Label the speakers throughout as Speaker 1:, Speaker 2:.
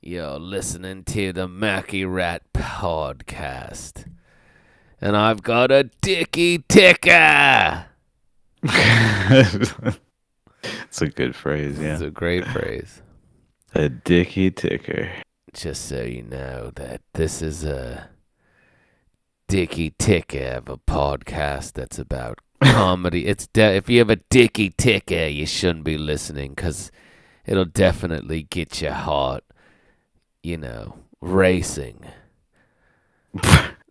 Speaker 1: You're listening to the Macky Rat podcast. And I've got a dicky ticker.
Speaker 2: It's a good phrase,
Speaker 1: It's
Speaker 2: yeah.
Speaker 1: a great phrase.
Speaker 2: A dicky ticker.
Speaker 1: Just so you know that this is a dicky ticker of a podcast that's about comedy. If you have a dicky ticker, you shouldn't be listening because it'll definitely get your heart, racing.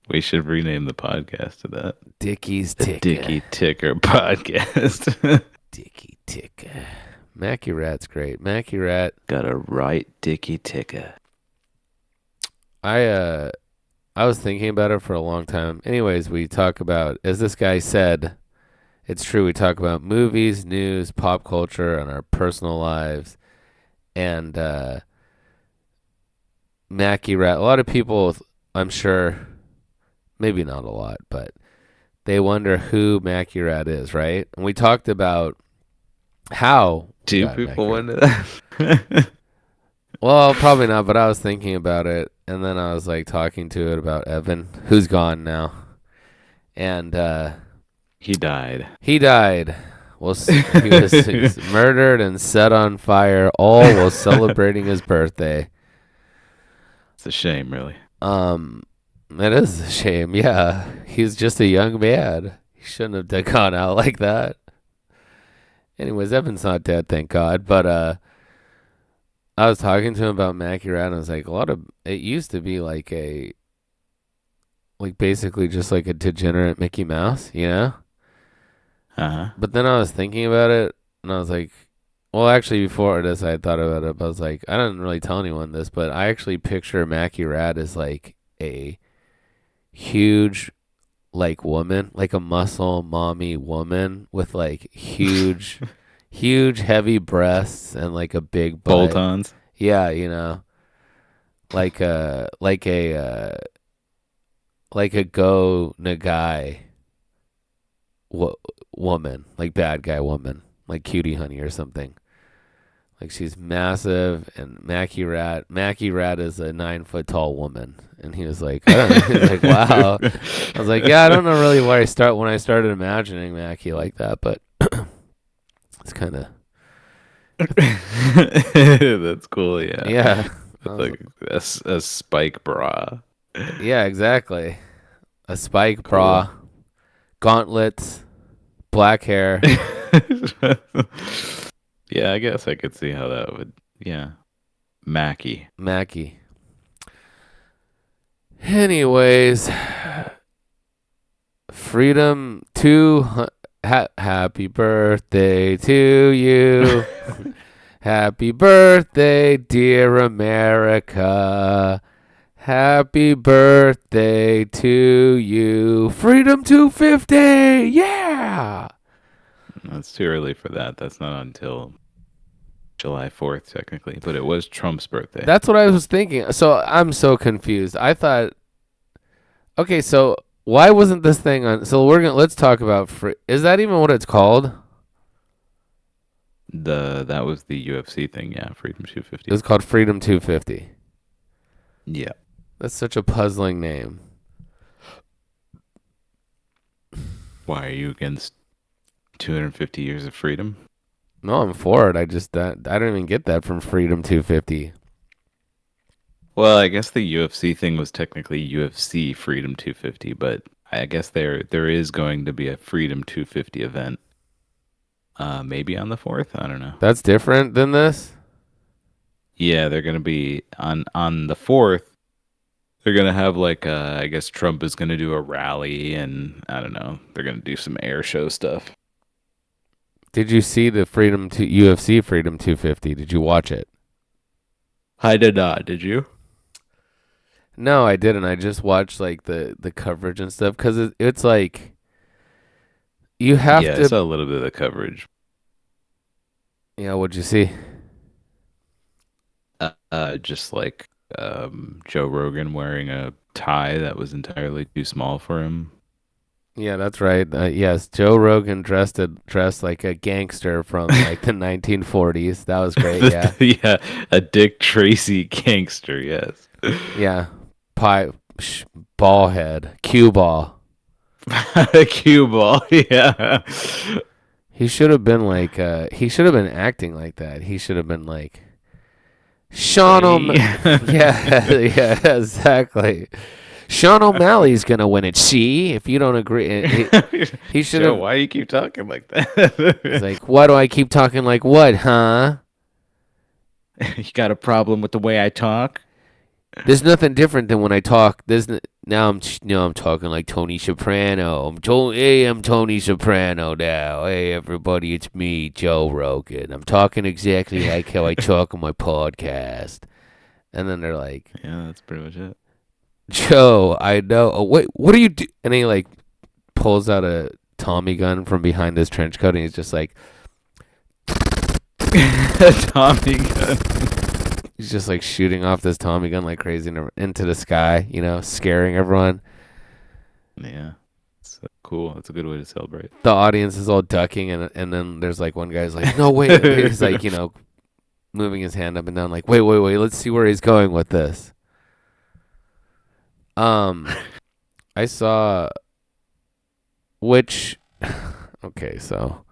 Speaker 2: We should rename the podcast to that.
Speaker 1: Dickie's
Speaker 2: The
Speaker 1: ticker.
Speaker 2: Dicky Ticker podcast.
Speaker 1: Dicky ticker. Macky Rat's great. Macky Rat.
Speaker 2: Got a right dicky ticker.
Speaker 1: I was thinking about it for a long time. Anyways, we talk about, as this guy said, it's true. We talk about movies, news, pop culture, and our personal lives. And Macky Rat. A lot of people, I'm sure, maybe not a lot, but they wonder who Macky Rat is, right? And we talked about how.
Speaker 2: Do
Speaker 1: God,
Speaker 2: people
Speaker 1: Macky Rat.
Speaker 2: wonder that?
Speaker 1: Well, probably not, but I was thinking about it, and then I was like talking to it about Evan, who's gone now, and
Speaker 2: He died.
Speaker 1: he died. Well, he was murdered and set on fire, all while celebrating his birthday.
Speaker 2: It's a shame, really.
Speaker 1: It is a shame. Yeah, he's just a young man. He shouldn't have gone out like that. Anyways, Evan's not dead, thank God. But I was talking to him about Macky Rat, and I was like, it used to be like basically just like a degenerate Mickey Mouse, you know?
Speaker 2: Uh-huh.
Speaker 1: But then I was thinking about it, and I was like, well, actually, before this, I had thought about it, but I was like, I didn't really tell anyone this, but I actually picture Macky Rat as like a huge, like, woman, like a muscle mommy woman with like huge, huge, heavy breasts and like a big butt.
Speaker 2: Bolt-ons.
Speaker 1: Yeah, like a go Nagai woman, like bad guy woman, like Cutie Honey or something. Like she's massive, and Macky Rat is a 9 foot tall woman, and he was like, he's like, wow. I was like, yeah, I don't know really where when I started imagining Macky like that, but it's kind of
Speaker 2: That's cool, yeah.
Speaker 1: yeah,
Speaker 2: With like a spike bra.
Speaker 1: yeah, exactly. A spike
Speaker 2: Cool.
Speaker 1: bra, gauntlets, black hair.
Speaker 2: Yeah, I guess I could see how that would. Yeah. Macky.
Speaker 1: Anyways, Freedom happy birthday to you. Happy birthday, dear America. Happy birthday to you. Freedom 250. Yeah.
Speaker 2: That's too early for that. That's not until July 4th, technically. But it was Trump's birthday.
Speaker 1: That's what I was thinking. So I'm so confused. I thought, okay, so why wasn't this thing on? So let's talk about is that even what it's called?
Speaker 2: That was the UFC thing, yeah. Freedom 250.
Speaker 1: It was called Freedom 250.
Speaker 2: Yeah.
Speaker 1: That's such a puzzling name.
Speaker 2: Why are you against 250 years of freedom?
Speaker 1: No, I'm for it. I don't even get that from Freedom 250.
Speaker 2: Well, I guess the UFC thing was technically UFC Freedom 250, but I guess there is going to be a Freedom 250 event. Maybe on the 4th. I don't know.
Speaker 1: That's different than this?
Speaker 2: Yeah, they're going to be on the 4th. They're going to have like I guess Trump is going to do a rally, and I don't know. They're going to do some air show stuff.
Speaker 1: Did you see the UFC Freedom 250? Did you watch it?
Speaker 2: I did not. Did you?
Speaker 1: No, I didn't. I just watched like the coverage and stuff because it's like you have
Speaker 2: Yeah,
Speaker 1: to.
Speaker 2: I saw a little bit of the coverage.
Speaker 1: Yeah, what'd you see?
Speaker 2: Just like Joe Rogan wearing a tie that was entirely too small for him.
Speaker 1: Yeah, that's right. Yes, Joe Rogan dressed like a gangster from like the 1940s. That was great. Yeah,
Speaker 2: Yeah, a Dick Tracy gangster. Yes.
Speaker 1: yeah. Pie, ball head, cue ball.
Speaker 2: Cue ball. Yeah.
Speaker 1: He should have been like. He should have been acting like that. He should have been like Sean
Speaker 2: Hey.
Speaker 1: Yeah, yeah, exactly. Sean O'Malley's gonna win it. See, if you don't agree, he should
Speaker 2: Joe,
Speaker 1: have.
Speaker 2: why you keep talking like
Speaker 1: He's
Speaker 2: that?
Speaker 1: like, why do I keep talking like what, huh?
Speaker 2: You got a problem with the way I talk?
Speaker 1: There's nothing different than when I talk. Now I'm talking like Tony Soprano. I'm Tony Soprano now. Hey everybody, it's me, Joe Rogan. I'm talking exactly like how I talk on my podcast. And then they're like,
Speaker 2: Yeah, that's pretty much it.
Speaker 1: Joe, I know. Oh, wait, what do you do? And he like pulls out a Tommy gun from behind his trench coat, and he's just like,
Speaker 2: Tommy gun.
Speaker 1: he's just like shooting off this Tommy gun like crazy into the sky, scaring everyone.
Speaker 2: Yeah, it's cool. That's a good way to celebrate.
Speaker 1: The audience is all ducking, and then there's like one guy's like, no, wait. He's like, moving his hand up and down, like, wait. Let's see where he's going with this. I saw okay, so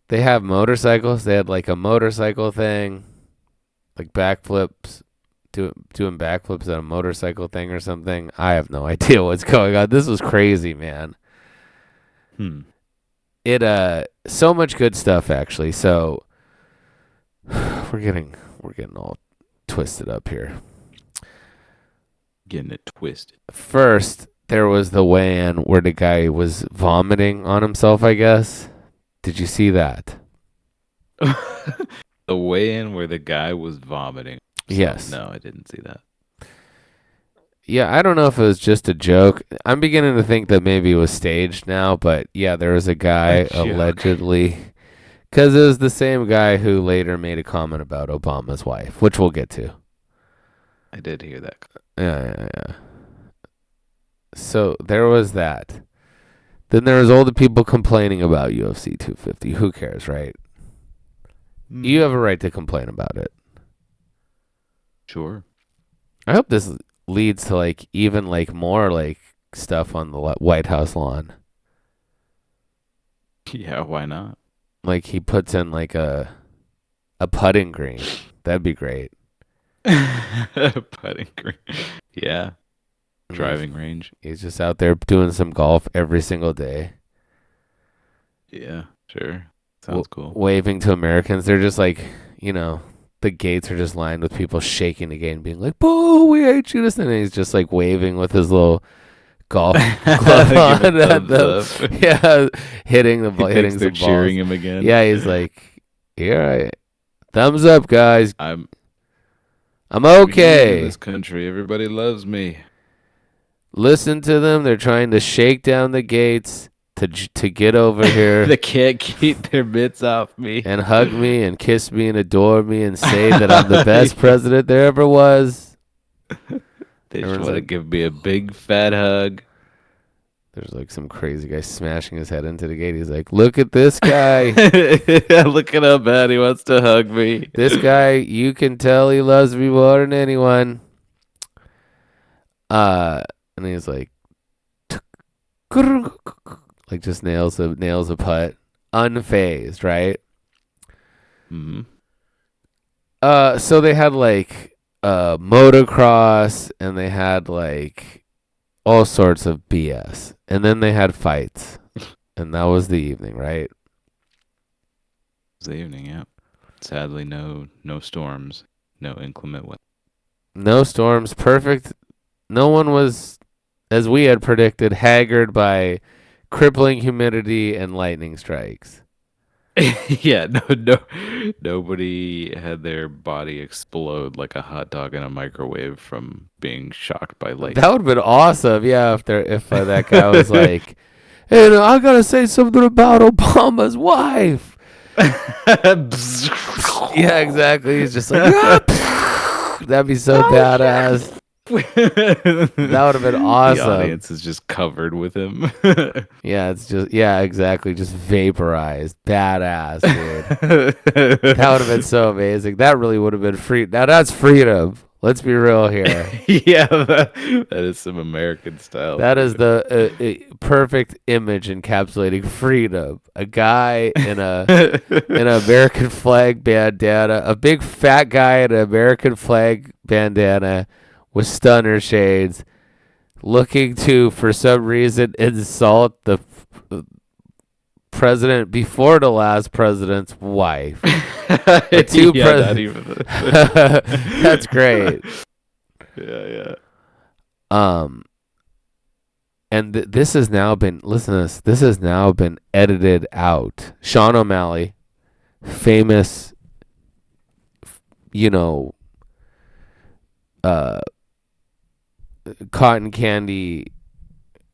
Speaker 1: they have motorcycles. They had like a motorcycle thing, like backflips, doing backflips at a motorcycle thing or something. I have no idea what's going on. This was crazy, man. It so much good stuff actually. So we're getting all twisted up here.
Speaker 2: Getting it twisted.
Speaker 1: First, there was the weigh-in where the guy was vomiting on himself, I guess. Did you see that?
Speaker 2: The weigh-in where the guy was vomiting.
Speaker 1: Yes.
Speaker 2: No, I didn't see that.
Speaker 1: Yeah, I don't know if it was just a joke. I'm beginning to think that maybe it was staged now, but yeah, there was a guy allegedly, because it was the same guy who later made a comment about Obama's wife, which we'll get to.
Speaker 2: I did hear that.
Speaker 1: Yeah. So there was that. Then there was all the people complaining about UFC 250. Who cares, right? You have a right to complain about it.
Speaker 2: Sure.
Speaker 1: I hope this leads to like even like more like stuff on the White House lawn.
Speaker 2: Yeah, why not?
Speaker 1: Like he puts in like a putting green. That'd be great.
Speaker 2: Putting green. Yeah. Driving range.
Speaker 1: He's just out there doing some golf every single day.
Speaker 2: Yeah, sure. Sounds cool.
Speaker 1: Waving to Americans. They're just like, the gates are just lined with people shaking the gate and being like, boo, we hate you. And he's just like waving with his little golf glove on. Yeah, hitting the ball. Hitting some balls.
Speaker 2: Cheering him again.
Speaker 1: Yeah, he's like, yeah, thumbs up, guys. I'm okay.
Speaker 2: In this country, everybody loves me.
Speaker 1: Listen to them. They're trying to shake down the gates to get over here.
Speaker 2: They can't keep their mitts off me.
Speaker 1: And hug me and kiss me and adore me and say that I'm the best president there ever was.
Speaker 2: They just want to give me a big fat hug.
Speaker 1: There's like some crazy guy smashing his head into the gate. He's like, look at this guy.
Speaker 2: Look at how bad he wants to hug me.
Speaker 1: This guy, you can tell he loves me more than anyone. And he's like just nails a putt, unfazed, right?
Speaker 2: Mm-hmm.
Speaker 1: So they had like motocross, and they had like all sorts of BS, and then they had fights, and that was the evening, right?
Speaker 2: It was the evening, yeah. Sadly, no storms, no inclement weather.
Speaker 1: No storms, perfect. No one was, as we had predicted, haggard crippling humidity and lightning strikes.
Speaker 2: Yeah, nobody had their body explode like a hot dog in a microwave from being shocked by lightning.
Speaker 1: That would have been awesome, yeah. If that guy was like, "Hey, I gotta say something about Obama's wife." Yeah, exactly. He's just like, that'd be so badass. That would have been
Speaker 2: The
Speaker 1: awesome.
Speaker 2: audience is just covered with him.
Speaker 1: Yeah, it's just exactly, just vaporized. Badass, dude. That would have been so amazing. That really would have been free. Now that's freedom. Let's be real here.
Speaker 2: Yeah, that is some American style.
Speaker 1: That is
Speaker 2: freedom.
Speaker 1: the perfect image encapsulating freedom. A guy in a in an American flag bandana, a big fat guy in an American flag bandana with stunner shades, looking to, for some reason, insult the president before the last president's wife.
Speaker 2: Not even.
Speaker 1: That's great.
Speaker 2: Yeah.
Speaker 1: And this has now been, listen to this, this has now been edited out. Sean O'Malley, famous, cotton candy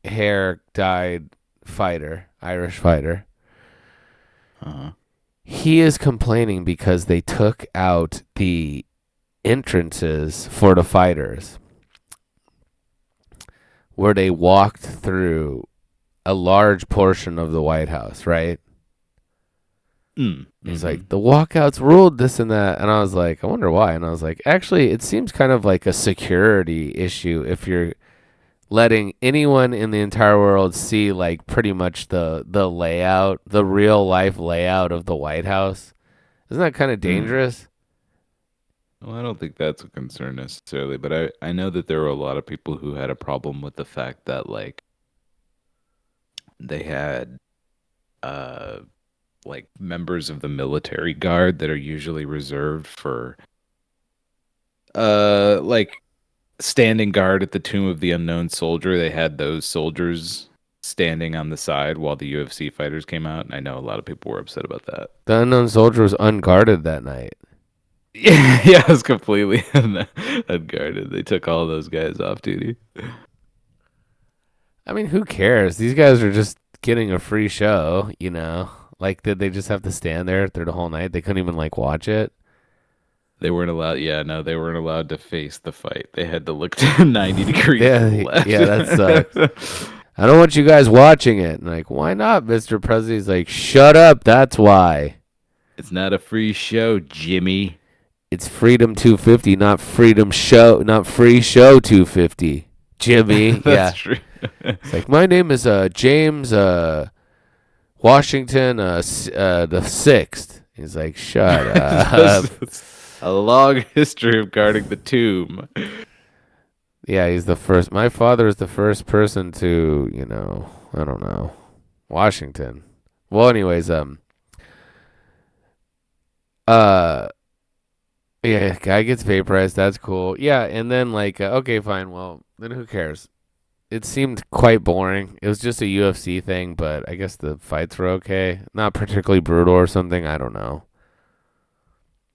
Speaker 1: hair dyed fighter, Irish fighter.
Speaker 2: Uh-huh.
Speaker 1: He is complaining because they took out the entrances for the fighters, where they walked through a large portion of the White House, right? He's like, the walkouts ruled this and that. And I was like, I wonder why. And I was like, actually, it seems kind of like a security issue if you're letting anyone in the entire world see like pretty much the layout, the real life layout of the White House. Isn't that kind of dangerous?
Speaker 2: Well, I don't think that's a concern necessarily, but I know that there were a lot of people who had a problem with the fact that like they had like members of the military guard that are usually reserved for like standing guard at the Tomb of the Unknown Soldier. They had those soldiers standing on the side while the UFC fighters came out, and I know a lot of people were upset about that.
Speaker 1: The Unknown Soldier was unguarded that night.
Speaker 2: Yeah, it was completely unguarded. They took all those guys off duty.
Speaker 1: I mean, who cares? These guys are just getting a free show, you know? Like, did they just have to stand there through the whole night? They couldn't even, like, watch it?
Speaker 2: They weren't allowed. Yeah, no, they weren't allowed to face the fight. They had to look to 90 degrees to the left.
Speaker 1: Yeah, that sucks. I don't want you guys watching it. And like, why not, Mr. President? He's like, shut up. That's why.
Speaker 2: It's not a free show, Jimmy.
Speaker 1: It's Freedom 250, not Freedom Show, not Free Show 250. Jimmy.
Speaker 2: That's true.
Speaker 1: It's like, my name is James Washington the 6th. He's like, shut up.
Speaker 2: A long history of guarding the tomb.
Speaker 1: Yeah, he's the first. My father is the first person to, I don't know, Washington. Well, anyways, yeah, guy gets vaporized. That's cool. Yeah, and then like, okay, fine. Well, then who cares? It seemed quite boring. It was just a UFC thing, but I guess the fights were okay. Not particularly brutal or something. I don't know.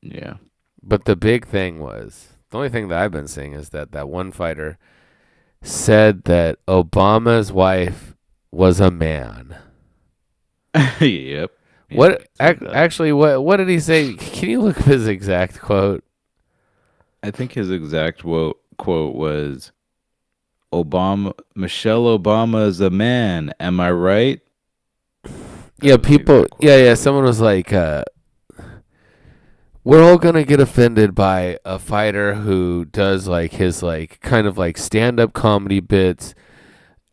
Speaker 2: Yeah.
Speaker 1: But the big thing was, the only thing that I've been seeing is that one fighter said that Obama's wife was a man.
Speaker 2: Yep.
Speaker 1: What actually? What did he say? Can you look up his exact quote?
Speaker 2: I think his exact quote was, Michelle Obama is a man. Am I right?
Speaker 1: Yeah, people. Yeah. Someone was like, we're all gonna get offended by a fighter who does like his like kind of like stand-up comedy bits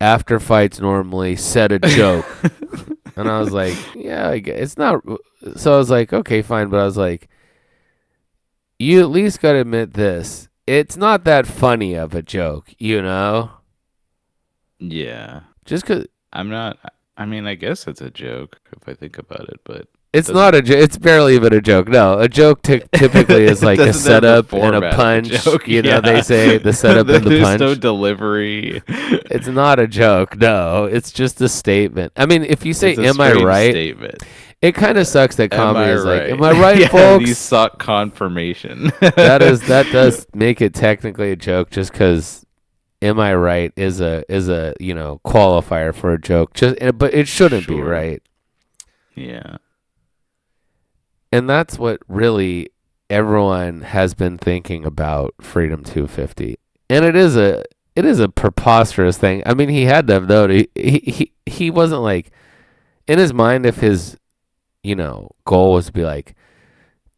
Speaker 1: after fights normally, said a joke. And I was like, yeah, it's not. So I was like, okay, fine. But I was like, you at least got to admit this. It's not that funny of a joke, you know?
Speaker 2: Yeah.
Speaker 1: Just because.
Speaker 2: I'm not. I mean, I guess it's a joke if I think about it, but.
Speaker 1: It's not a joke. It's barely even a joke. No, a joke typically is like a setup and a punch. They say the setup and the punch.
Speaker 2: There's no delivery.
Speaker 1: It's not a joke. No, it's just a statement. I mean, if you say, am I right?
Speaker 2: Statement.
Speaker 1: It kind of sucks that comedy is
Speaker 2: right?
Speaker 1: Like, am I right, folks?
Speaker 2: You sought confirmation.
Speaker 1: that does make it technically a joke just because am I right is a qualifier for a joke. But it shouldn't be, right?
Speaker 2: Yeah.
Speaker 1: And that's what really everyone has been thinking about Freedom 250 And it is a preposterous thing. I mean, he had to have known. He wasn't like in his mind if his goal was to be like,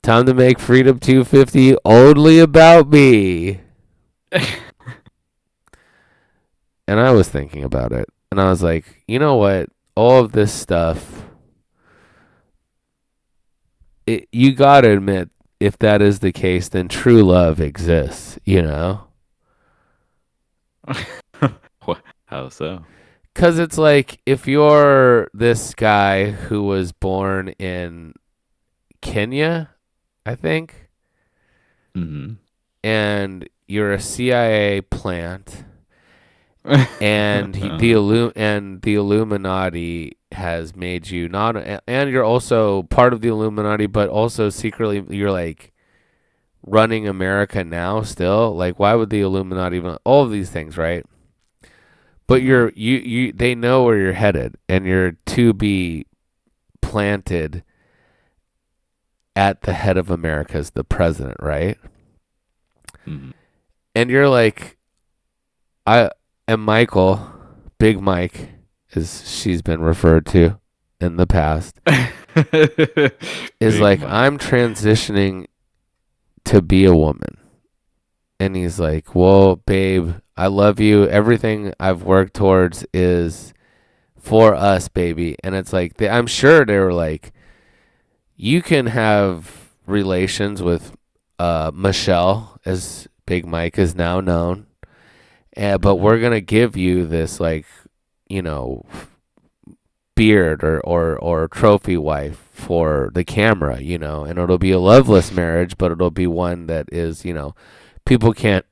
Speaker 1: time to make Freedom 250 only about me. And I was thinking about it, and I was like, you know what? All of this stuff, you gotta admit, if that is the case, then true love exists.
Speaker 2: What? How so?
Speaker 1: Because it's like if you're this guy who was born in Kenya, I think,
Speaker 2: Mm-hmm.
Speaker 1: and you're a CIA plant, and
Speaker 2: Uh-huh.
Speaker 1: the Illuminati has made you not, and you're also part of the Illuminati, but also secretly you're like running America now still. Like, why would the Illuminati even all of these things, right? But
Speaker 2: Mm-hmm.
Speaker 1: they know where you're headed, and you're to be planted at the head of America as the president, right?
Speaker 2: Mm-hmm.
Speaker 1: And you're like, I am Michael, Big Mike, as she's been referred to in the past, is
Speaker 2: Big
Speaker 1: like,
Speaker 2: Mike.
Speaker 1: I'm transitioning to be a woman. And he's like, well, babe, I love you. Everything I've worked towards is for us, baby. And it's like, I'm sure they were like, you can have relations with Michelle, as Big Mike is now known, but
Speaker 2: Mm-hmm.
Speaker 1: we're gonna give you this like, you know, beard or trophy wife for the camera, and it'll be a loveless marriage, but it'll be one that is, people can't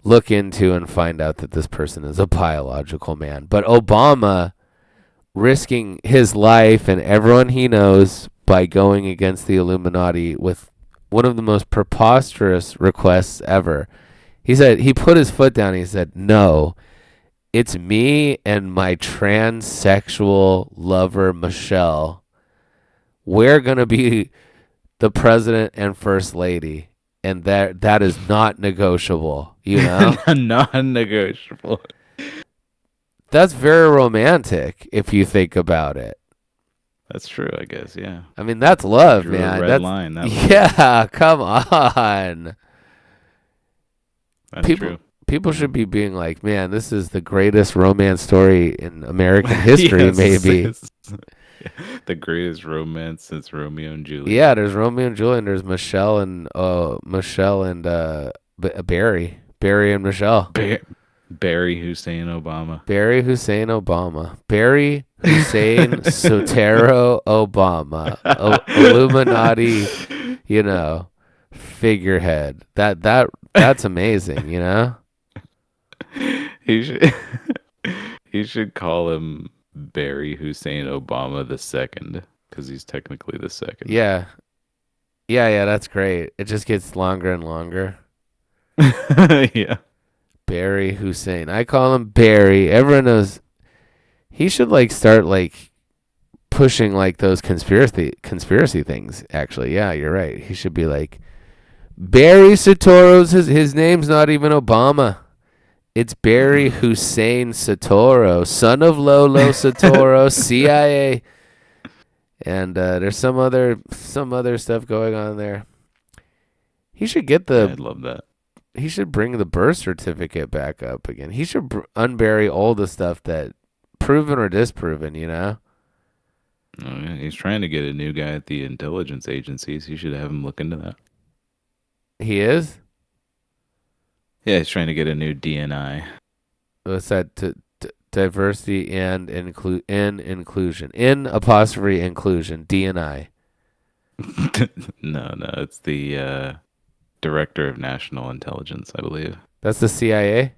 Speaker 1: look into and find out that this person is a biological man. But Obama risking his life and everyone he knows by going against the Illuminati with one of the most preposterous requests ever. He put his foot down. He said, "No, it's me and my transsexual lover Michelle. We're going to be the president and first lady." And that is not negotiable,
Speaker 2: Non-negotiable.
Speaker 1: That's very romantic if you think about it.
Speaker 2: That's true, I guess. Yeah.
Speaker 1: I mean, that's love,
Speaker 2: Drew a
Speaker 1: man.
Speaker 2: red
Speaker 1: That's
Speaker 2: line. That was it.
Speaker 1: yeah, come on.
Speaker 2: That's
Speaker 1: People
Speaker 2: true.
Speaker 1: people
Speaker 2: Yeah.
Speaker 1: should be being like, "Man, this is the greatest romance story in American history,
Speaker 2: Yes,
Speaker 1: maybe."
Speaker 2: the greatest romance since Romeo and
Speaker 1: Yeah,
Speaker 2: Juliet.
Speaker 1: there's Romeo and Juliet, and there's Michelle and Barry and Michelle.
Speaker 2: Ba- Barry Hussein Obama.
Speaker 1: Barry Hussein Obama. Barry Hussein Sotero Obama. Illuminati, you know, figurehead. That's amazing.
Speaker 2: He should he should call him Barry Hussein Obama the second, because he's technically the second.
Speaker 1: Yeah. Yeah, yeah, that's great. It just gets longer and longer.
Speaker 2: Yeah.
Speaker 1: Barry Hussein. I call him Barry. Everyone knows he should like start like pushing like those conspiracy things. Actually, yeah, you're right. He should be like Barry Satoru's his name's not even Obama. It's Barry Hussein Satoru, son of Lolo Satoru, CIA, and there's some other stuff going on there. He should get
Speaker 2: Yeah,
Speaker 1: the
Speaker 2: I'd love that.
Speaker 1: he should bring the birth certificate back up again. He should unbury all the stuff that proven or disproven.
Speaker 2: Oh, yeah. He's trying to get a new guy at the intelligence agencies. You should have him look into that.
Speaker 1: He is.
Speaker 2: Yeah, he's trying to get a new DNI.
Speaker 1: What's that? Diversity and inclusion. In apostrophe inclusion. DNI.
Speaker 2: No, no, it's the director of national intelligence, I believe.
Speaker 1: That's the CIA.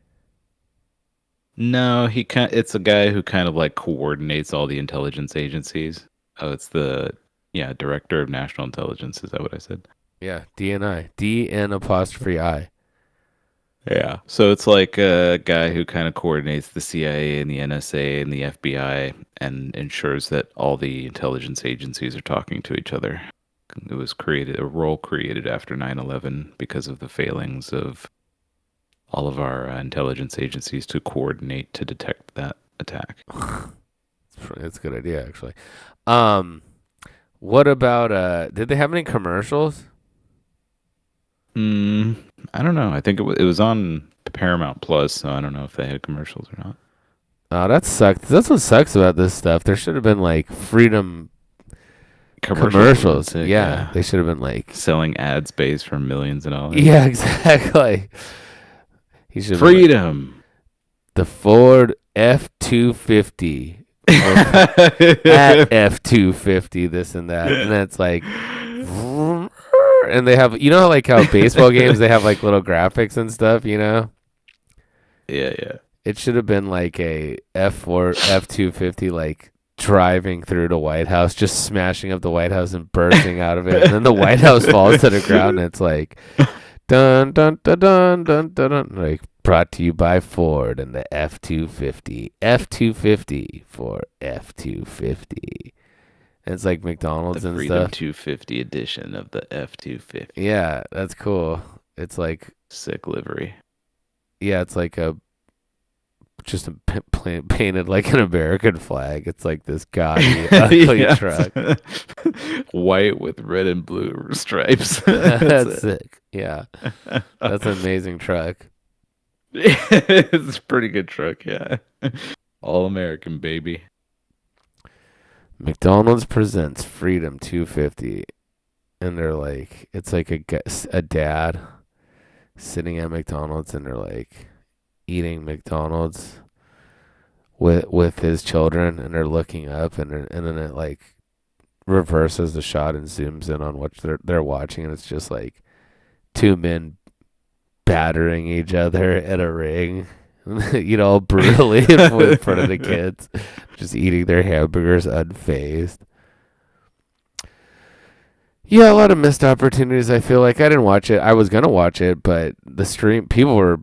Speaker 2: No, it's a guy who kind of like coordinates all the intelligence agencies. Oh, it's the yeah, director of national intelligence. Is that what I said?
Speaker 1: Yeah. DNI. DN apostrophe I.
Speaker 2: Yeah. So it's like a guy who kind of coordinates the CIA and the NSA and the FBI and ensures that all the intelligence agencies are talking to each other. A role created after 9/11 because of the failings of all of our intelligence agencies to coordinate to detect that attack.
Speaker 1: That's a good idea, actually. Um, what about did they have any commercials?
Speaker 2: I don't know. I think it was on Paramount Plus, so I don't know if they had commercials or not.
Speaker 1: Oh, that sucks. That's what sucks about this stuff. There should have been like Freedom commercials.
Speaker 2: Sick,
Speaker 1: Yeah, they should have been like
Speaker 2: selling ad space for millions of dollars.
Speaker 1: Yeah, exactly. He should
Speaker 2: Freedom.
Speaker 1: Like, the Ford F-250 at F-250, this and that, and it's like, and they have, you know, like how baseball games they have like little graphics and stuff, you know?
Speaker 2: Yeah.
Speaker 1: It should have been like a F4 F-250 like driving through the White House, just smashing up the White House and bursting out of it, and then the White House falls to the ground, and it's like, dun dun dun dun dun dun, dun. Like brought to you by Ford and the F-250, F-250 for F-250. And it's like McDonald's
Speaker 2: the
Speaker 1: and
Speaker 2: Freedom
Speaker 1: stuff.
Speaker 2: 250 edition of the F-250.
Speaker 1: Yeah, that's cool. It's like
Speaker 2: sick livery.
Speaker 1: Yeah, it's like just painted like an American flag. It's like this gaudy, ugly truck.
Speaker 2: White with red and blue stripes.
Speaker 1: That's sick. Yeah. That's an amazing truck.
Speaker 2: It's a pretty good truck, yeah. All American, baby.
Speaker 1: McDonald's presents Freedom 250. And they're like, it's like a dad sitting at McDonald's, and they're like eating McDonald's with his children, and they're looking up, and then it like reverses the shot and zooms in on what they're watching, and it's just like two men battering each other at a ring, you know, brutally in front of the kids, just eating their hamburgers unfazed. Yeah, a lot of missed opportunities. I feel like I didn't watch it. I was gonna watch it, but the stream people were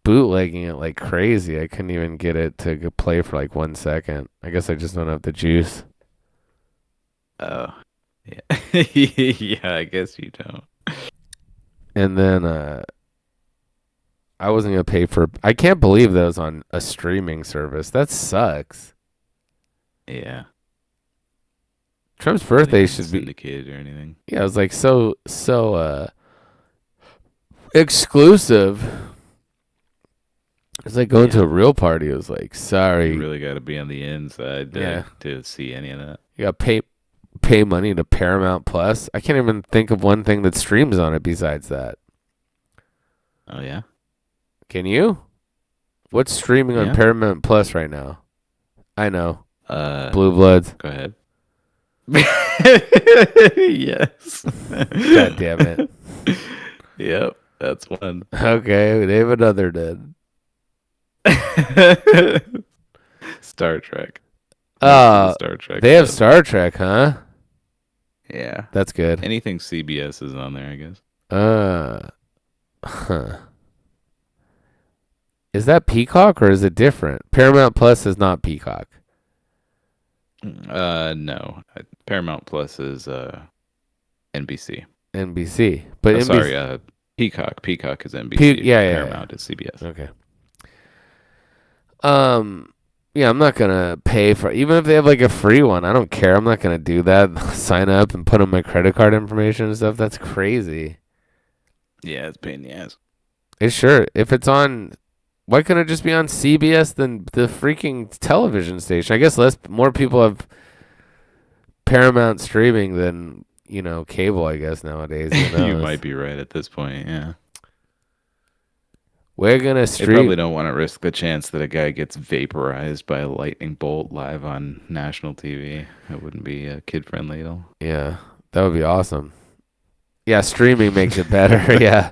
Speaker 1: bootlegging it like crazy. I couldn't even get it to play for like 1 second. I guess I just don't have the juice.
Speaker 2: Oh, yeah. Yeah, I guess you don't.
Speaker 1: And then I wasn't gonna pay for. I can't believe that it was on a streaming service. That sucks.
Speaker 2: Yeah.
Speaker 1: Trump's birthday should be
Speaker 2: syndicated or anything.
Speaker 1: Yeah, it was like so exclusive. It's like going to a real party. It was like, sorry,
Speaker 2: you really got to be on the inside to see any of that.
Speaker 1: You got to pay money to Paramount Plus. I can't even think of one thing that streams on it besides that.
Speaker 2: Oh yeah,
Speaker 1: can you? What's streaming on Paramount Plus right now? I know. Blue Bloods.
Speaker 2: Go ahead. Yes.
Speaker 1: God damn it.
Speaker 2: Yep, that's one.
Speaker 1: Okay, they have another then.
Speaker 2: Star Trek.
Speaker 1: Star Trek. They have Star Trek, huh?
Speaker 2: Yeah.
Speaker 1: That's good.
Speaker 2: Anything CBS is on there, I guess.
Speaker 1: Huh. Is that Peacock or is it different? Paramount Plus is not Peacock.
Speaker 2: No. Paramount Plus is NBC.
Speaker 1: NBC. But
Speaker 2: sorry, Peacock. Peacock is NBC. Paramount is CBS.
Speaker 1: Okay. Yeah, I'm not gonna pay for even if they have like a free one. I don't care. I'm not gonna do that. Sign up and put in my credit card information and stuff. That's crazy.
Speaker 2: Yeah, it's a pain in the ass.
Speaker 1: It's sure. If it's on, why couldn't it just be on CBS than the freaking television station? I guess more people have Paramount streaming than, you know, cable, I guess, nowadays.
Speaker 2: You might be right at this point, yeah.
Speaker 1: We're going to stream.
Speaker 2: They probably don't want to risk the chance that a guy gets vaporized by a lightning bolt live on national TV. That wouldn't be kid-friendly at all.
Speaker 1: Yeah, that would be awesome. Yeah, streaming makes it better, yeah.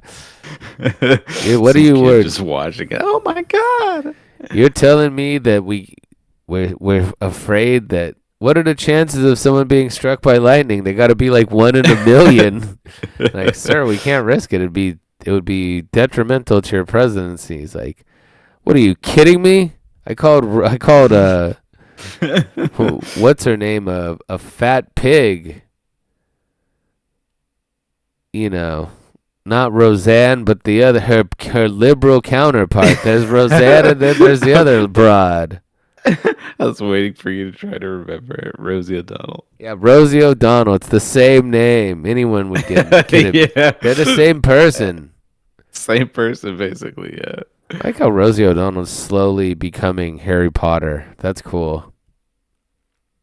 Speaker 1: What are you
Speaker 2: just watching it? Oh, my God.
Speaker 1: You're telling me that we're afraid that what are the chances of someone being struck by lightning? They got to be like 1 in a million. Like, sir, we can't risk it. It would be detrimental to your presidency. He's like, what are you kidding me? I called what's her name? A fat pig. You know, not Roseanne, but the other her liberal counterpart. There's Roseanne, and then there's the other broad.
Speaker 2: I was waiting for you to try to remember it. Rosie O'Donnell.
Speaker 1: Yeah, Rosie O'Donnell. It's the same name. Anyone would get it.
Speaker 2: Yeah.
Speaker 1: They're the same person.
Speaker 2: Same person, basically, yeah.
Speaker 1: I like how Rosie O'Donnell's slowly becoming Harry Potter. That's cool.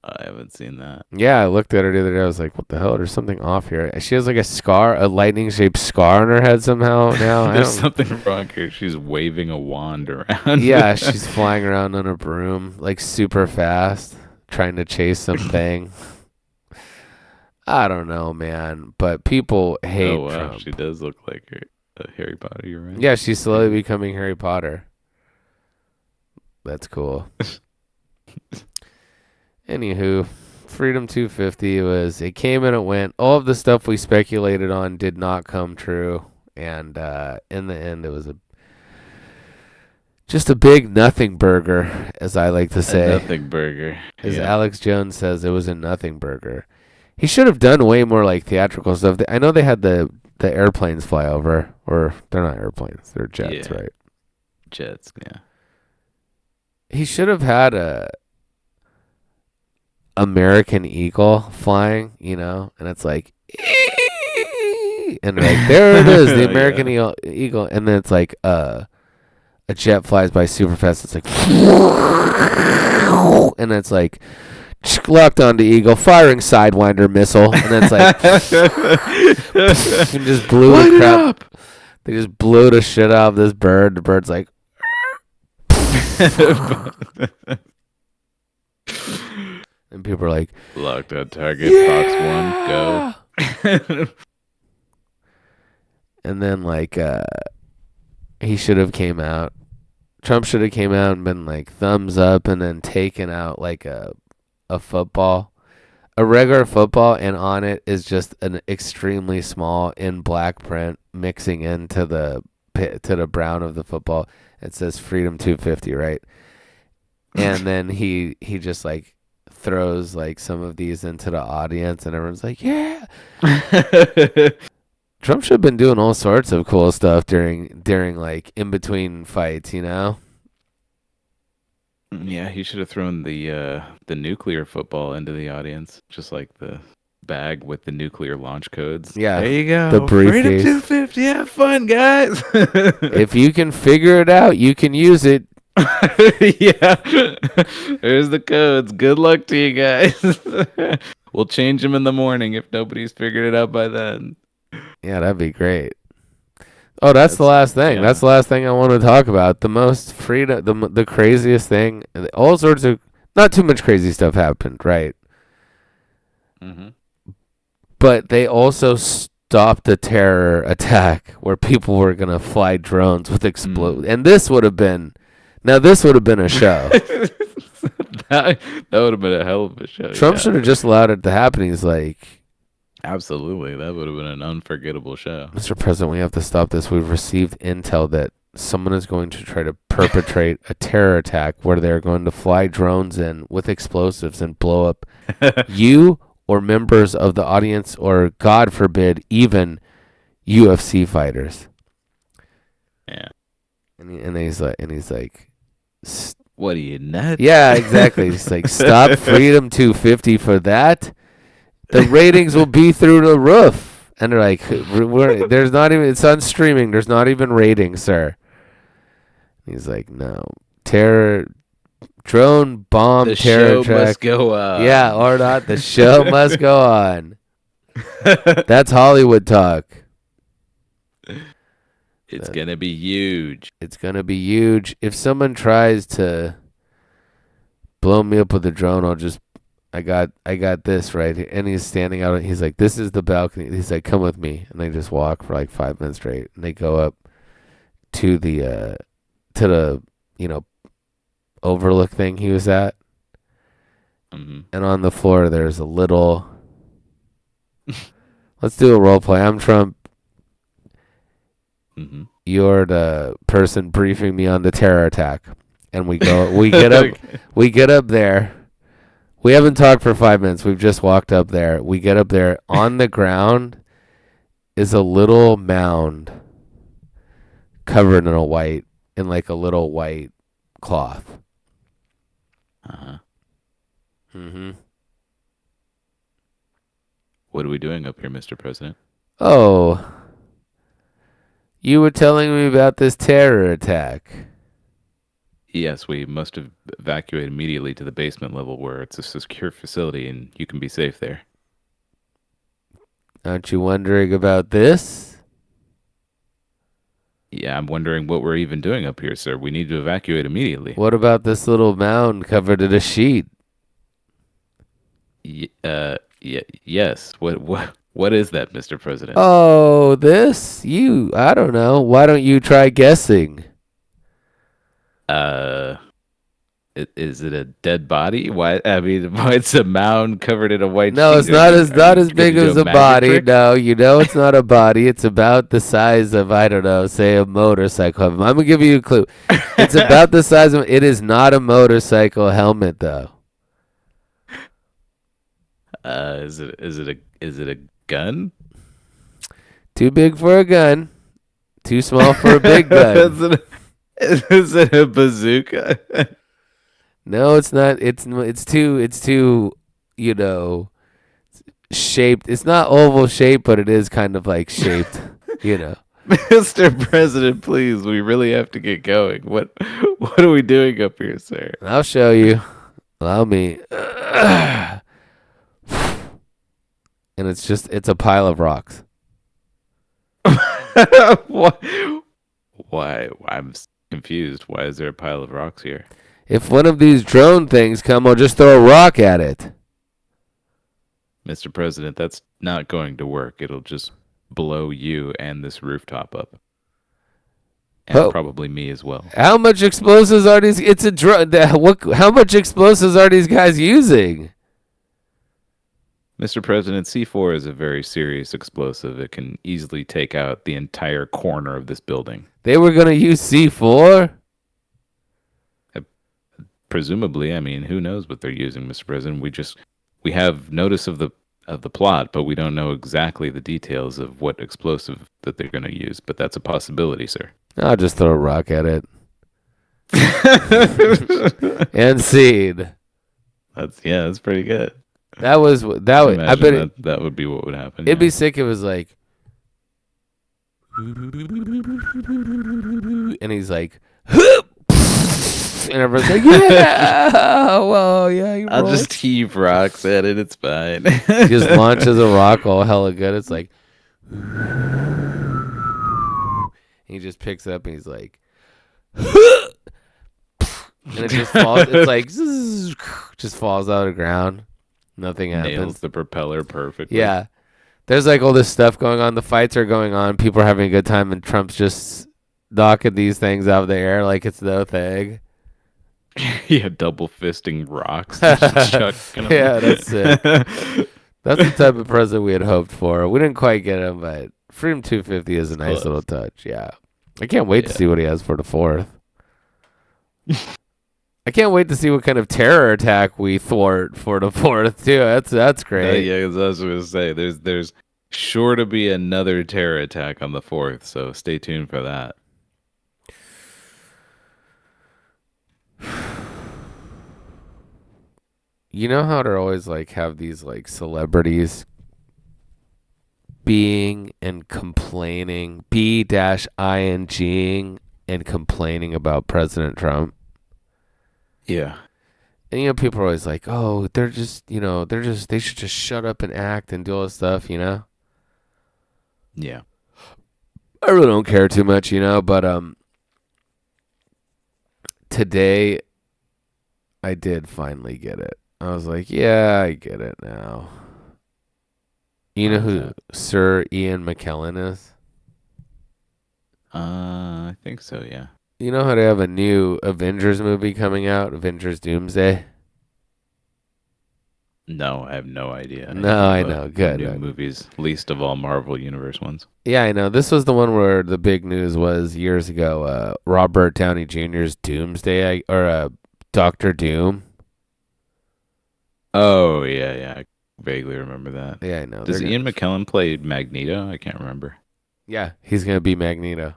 Speaker 2: I haven't seen that.
Speaker 1: Yeah, I looked at her the other day. I was like, what the hell? There's something off here. She has like a scar, a lightning-shaped scar on her head somehow now.
Speaker 2: There's something wrong here. She's waving a wand around.
Speaker 1: Yeah, she's flying around on a broom, like super fast, trying to chase something. I don't know, man. But people hate Trump.
Speaker 2: She does look like Harry Potter, you're right.
Speaker 1: Yeah, she's slowly becoming Harry Potter. That's cool. Anywho, Freedom 250 it came and it went. All of the stuff we speculated on did not come true, and in the end, it was just a big nothing burger, as I like to say.
Speaker 2: A nothing burger.
Speaker 1: As Alex Jones says, it was a nothing burger. He should have done way more like theatrical stuff. I know they had the airplanes fly over, or they're not airplanes, they're jets, right?
Speaker 2: Jets, yeah.
Speaker 1: He should have had a American Eagle flying, and it's like, and like, there it is, the American Eagle, and then it's like a jet flies by super fast. It's like, and it's like, locked onto Eagle, firing Sidewinder missile, and then it's like, and just blew the crap. They just blew the shit out of this bird. The bird's like, and people are like,
Speaker 2: locked on target, Fox 1, go.
Speaker 1: And then like he should have came out. Trump should have came out and been like thumbs up, and then taken out like a football, a regular football, and on it is just an extremely small in black print mixing into the brown of the football. It says Freedom 250, right? And then he just like throws like some of these into the audience, and everyone's like, yeah. Trump should have been doing all sorts of cool stuff during like in between fights,
Speaker 2: Yeah, he should have thrown the nuclear football into the audience, just like the bag with the nuclear launch codes.
Speaker 1: Yeah,
Speaker 2: there you go.
Speaker 1: The briefcase.
Speaker 2: Freedom 250, have fun, guys.
Speaker 1: If you can figure it out, you can use it.
Speaker 2: Yeah, there's the codes. Good luck to you guys. We'll change them in the morning if nobody's figured it out by then.
Speaker 1: Yeah, that'd be great. Oh, that's the last thing. Yeah. That's the last thing I want to talk about. The most freedom, the craziest thing. All sorts of, not too much crazy stuff happened, right?
Speaker 2: Mm-hmm.
Speaker 1: But they also stopped a terror attack where people were gonna fly drones with explode, and this would have been a show.
Speaker 2: that would have been a hell of a show.
Speaker 1: Trump should have just allowed it to happen. He's like,
Speaker 2: absolutely, that would have been an unforgettable show.
Speaker 1: Mr. President, we have to stop this. We've received intel that someone is going to try to perpetrate a terror attack where they're going to fly drones in with explosives and blow up you or members of the audience, or God forbid, even UFC fighters.
Speaker 2: Yeah.
Speaker 1: And he's like,
Speaker 2: what are you, nuts?
Speaker 1: Yeah, exactly. He's like, stop Freedom 250 for that. The ratings will be through the roof. And they're like, there's not even, it's on streaming. There's not even ratings, sir. He's like, no. Drone bomb
Speaker 2: the
Speaker 1: terror
Speaker 2: show must go on.
Speaker 1: Yeah, or not. The show must go on. That's Hollywood talk.
Speaker 2: It's going to be huge.
Speaker 1: It's going to be huge. If someone tries to blow me up with a drone, I got this right here. And he's standing out. He's like, this is the balcony. He's like, come with me. And they just walk for like 5 minutes straight. And they go up to the overlook thing he was at.
Speaker 2: Mm-hmm.
Speaker 1: And on the floor, there's a little, let's do a role play. I'm Trump.
Speaker 2: Mm-hmm.
Speaker 1: You're the person briefing me on the terror attack. And we get up there. We haven't talked for 5 minutes. We've just walked up there. We get up there. On the ground is a little mound covered in like a little white cloth.
Speaker 2: Uh-huh.
Speaker 1: Mm-hmm.
Speaker 2: What are we doing up here, Mr. President?
Speaker 1: Oh, you were telling me about this terror attack.
Speaker 2: Yes, we must have evacuated immediately to the basement level where it's a secure facility and you can be safe there.
Speaker 1: Aren't you wondering about this?
Speaker 2: Yeah, I'm wondering what we're even doing up here, sir. We need to evacuate immediately.
Speaker 1: What about this little mound covered in a sheet?
Speaker 2: Yes. What is that, Mr. President?
Speaker 1: Oh, this? I don't know. Why don't you try guessing?
Speaker 2: Is it a dead body? Why? I mean, why it's a mound covered in a white
Speaker 1: No,
Speaker 2: sheet?
Speaker 1: it's not as big as a body.
Speaker 2: Trick?
Speaker 1: No, it's not a body. It's about the size of, I don't know, say a motorcycle. I'm gonna give you a clue. It's about the size of. It is not a motorcycle helmet, though.
Speaker 2: Is it a gun?
Speaker 1: Too big for a gun. Too small for a big gun.
Speaker 2: Is it a bazooka?
Speaker 1: No, it's not. It's too, shaped. It's not oval shaped, but it is kind of like shaped,
Speaker 2: Mr. President, please, we really have to get going. What are we doing up here, sir?
Speaker 1: I'll show you. Allow me. And it's a pile of rocks.
Speaker 2: Why? I'm confused. Why is there a pile of rocks here?
Speaker 1: If one of these drone things come, I'll just throw a rock at it.
Speaker 2: Mr. President, that's not going to work. It'll just blow you and this rooftop up. And probably me as well.
Speaker 1: How much explosives are these? It's a drone. How much explosives are these guys using?
Speaker 2: Mr. President, C4 is a very serious explosive. It can easily take out the entire corner of this building.
Speaker 1: They were going to use C4?
Speaker 2: Presumably, I mean, who knows what they're using, Mr. President? We have notice of the plot, but we don't know exactly the details of what explosive that they're going to use. But that's a possibility, sir.
Speaker 1: I'll just throw a rock at it. And seed.
Speaker 2: That's pretty good.
Speaker 1: That would. I bet
Speaker 2: that would be what would happen.
Speaker 1: It'd be sick if it was like, and he's like, and everyone's like, yeah, well, yeah.
Speaker 2: I'll just heave rocks at it. It's fine.
Speaker 1: He just launches a rock all hella good. It's like, he just picks up and he's like, and it just falls. It's like, just falls out of the ground. Nothing happens.
Speaker 2: Nails the propeller perfectly.
Speaker 1: Yeah. There's like all this stuff going on. The fights are going on. People are having a good time, and Trump's just knocking these things out of the air like it's no thing.
Speaker 2: Yeah, double fisting rocks.
Speaker 1: Yeah, that's it. That's the type of president we had hoped for. We didn't quite get him, but Freedom 250 is a nice little touch. Yeah. I can't wait to see what he has for the 4th. I can't wait to see what kind of terror attack we thwart for the 4th too. That's great.
Speaker 2: Yeah, that's what I was going to say. There's sure to be another terror attack on the 4th, so stay tuned for that.
Speaker 1: You know how they're always like have these like celebrities being and complaining, B-ing and complaining about President Trump?
Speaker 2: Yeah.
Speaker 1: And people are always like, oh, they should just shut up and act and do all this stuff,
Speaker 2: Yeah.
Speaker 1: I really don't care too much, but today I did finally get it. I was like, yeah, I get it now. You know who Sir Ian McKellen is?
Speaker 2: I think so, yeah.
Speaker 1: You know how they have a new Avengers movie coming out, Avengers Doomsday?
Speaker 2: No, I have no idea.
Speaker 1: No, I know. Good.
Speaker 2: New movies, least of all Marvel Universe ones.
Speaker 1: Yeah, I know. This was the one where the big news was years ago. Robert Downey Jr.'s Doomsday, or Doctor Doom.
Speaker 2: Oh, yeah. vaguely remember that.
Speaker 1: Yeah, I know.
Speaker 2: Does Ian McKellen play Magneto? I can't remember.
Speaker 1: Yeah, he's gonna be Magneto.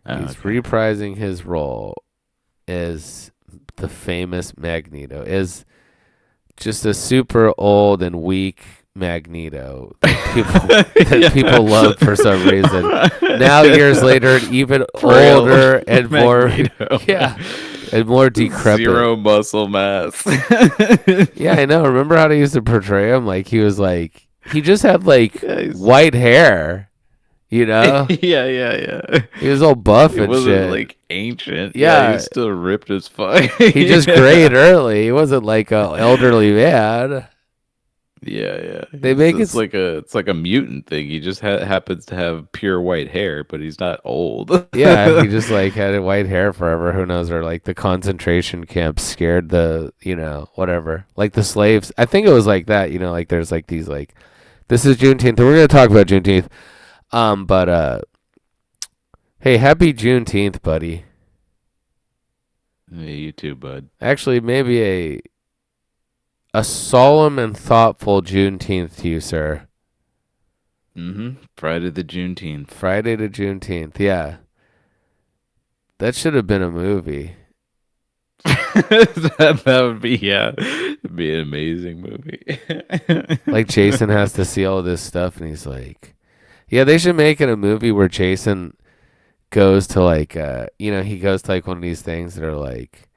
Speaker 1: He's reprising his role as the famous Magneto, is just a super old and weak Magneto that people love for some reason. Now years later, an even older and more and more decrepit.
Speaker 2: Zero muscle mass.
Speaker 1: Yeah, I know. Remember how they used to portray him? Like he was like he just had like white hair. You know?
Speaker 2: Yeah.
Speaker 1: He was all buff and
Speaker 2: wasn't
Speaker 1: shit.
Speaker 2: Like ancient.
Speaker 1: Yeah,
Speaker 2: he was still ripped as fuck.
Speaker 1: He just grayed early. He wasn't like an elderly man.
Speaker 2: Yeah.
Speaker 1: They make
Speaker 2: it's like a mutant thing. He just happens to have pure white hair, but he's not old.
Speaker 1: Yeah, he just like had white hair forever. Who knows? Or like the concentration camps scared the whatever. Like the slaves. I think it was like that. Like there's like these like this is Juneteenth. We're gonna talk about Juneteenth. But hey, happy Juneteenth, buddy.
Speaker 2: Hey, you too, bud.
Speaker 1: Actually, maybe a solemn and thoughtful Juneteenth to you, sir.
Speaker 2: Friday the Juneteenth.
Speaker 1: Friday to Juneteenth, yeah. That should have been a movie.
Speaker 2: that would be it'd be an amazing movie.
Speaker 1: Like Jason has to see all this stuff, and he's like. Yeah, they should make it a movie where Jason goes to like, he goes to like one of these things that are like.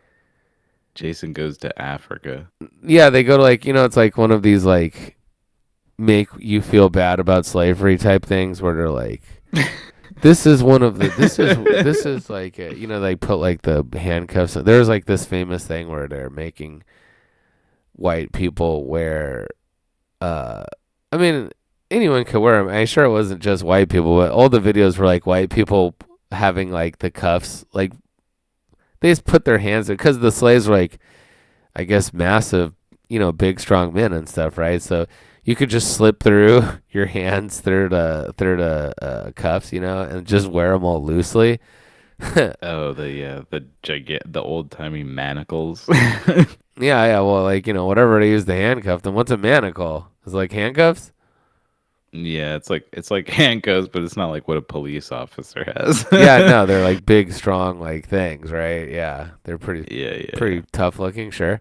Speaker 2: Jason goes to Africa.
Speaker 1: Yeah, they go to like, it's like one of these like make you feel bad about slavery type things where they're like, this is like, they put like the handcuffs. There's like this famous thing where they're making white people wear, anyone could wear them. I'm sure it wasn't just white people, but all the videos were like white people having like the cuffs. Like they just put their hands in because the slaves were like, I guess, massive, big, strong men and stuff, right? So you could just slip through your hands through the cuffs, and just wear them all loosely.
Speaker 2: Oh, the old timey manacles.
Speaker 1: Yeah. Well, like whatever they use to handcuff them. What's a manacle? Is it like handcuffs?
Speaker 2: Yeah, it's like handcuffs, but it's not like what a police officer has.
Speaker 1: Yeah, no, they're like big, strong, like things, right? Yeah, they're pretty tough looking, sure.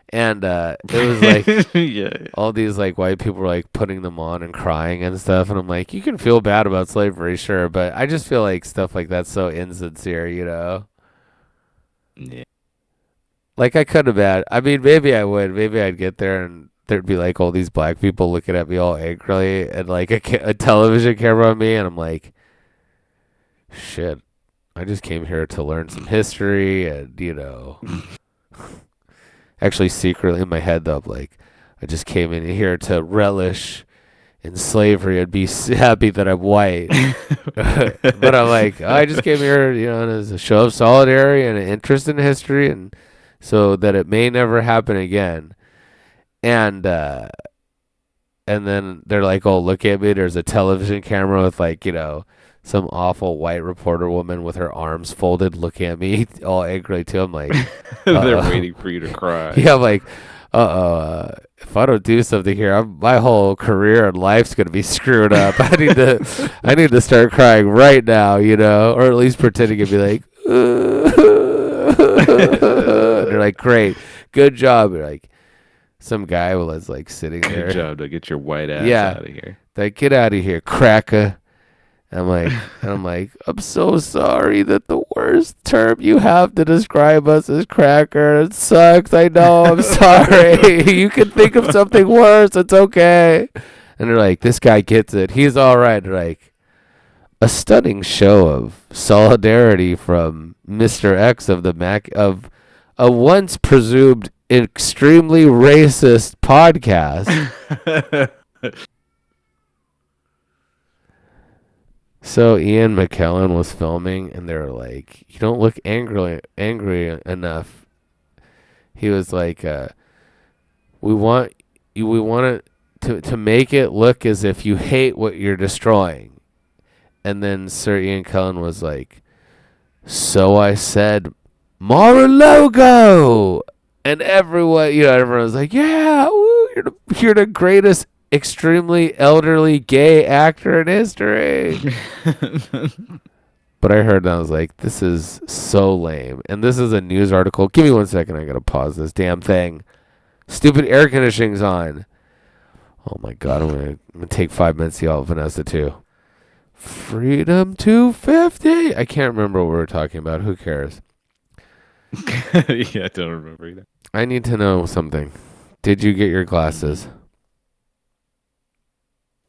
Speaker 1: And it was like all these like white people were like putting them on and crying and stuff, and I'm like, you can feel bad about slavery, sure, but I just feel like stuff like that's so insincere,
Speaker 2: Yeah.
Speaker 1: Like I could have had. I mean, maybe I would. Maybe I'd get there and. There'd be like all these black people looking at me all angrily and like a television camera on me, and I'm like, shit, I just came here to learn some history and actually secretly in my head though, I'm like, I just came in here to relish in slavery and be happy that I'm white. But I'm like, I just came here, as a show of solidarity and an interest in history, and so that it may never happen again. And then they're like, oh, look at me. There's a television camera with like, some awful white reporter woman with her arms folded looking at me all angrily too. I'm like,
Speaker 2: they're waiting for you to cry.
Speaker 1: Yeah, I'm like, if I don't do something here, my whole career and life's going to be screwed up. I need to start crying right now, or at least pretending to be like, and they're like, great, good job. They're like, some guy was like sitting there.
Speaker 2: Good job to get your white ass out of here.
Speaker 1: Like, get out of here, cracker. And I'm like, I'm so sorry that the worst term you have to describe us is cracker. It sucks. I know. I'm sorry. You can think of something worse. It's okay. And they're like, this guy gets it. He's all right. They're like, a stunning show of solidarity from Mr.X of of a once presumed extremely racist podcast. So Ian McKellen was filming, and they were like, "You don't look angry enough." He was like, "We want it to make it look as if you hate what you're destroying." And then Sir Ian McKellen was like, "So I said, Mar-a-Logo," and everyone was like, "Yeah, woo, You're the greatest, extremely elderly gay actor in history. But I heard and I was like, this is so lame. And this is a news article. Give me 1 second. I got to pause this damn thing. Stupid air conditioning's on. Oh my God. I'm going to take 5 minutes to yell at Vanessa too. Freedom 250. I can't remember what we were talking about. Who cares?
Speaker 2: Yeah, I don't remember either.
Speaker 1: I need to know something. Did you get your glasses?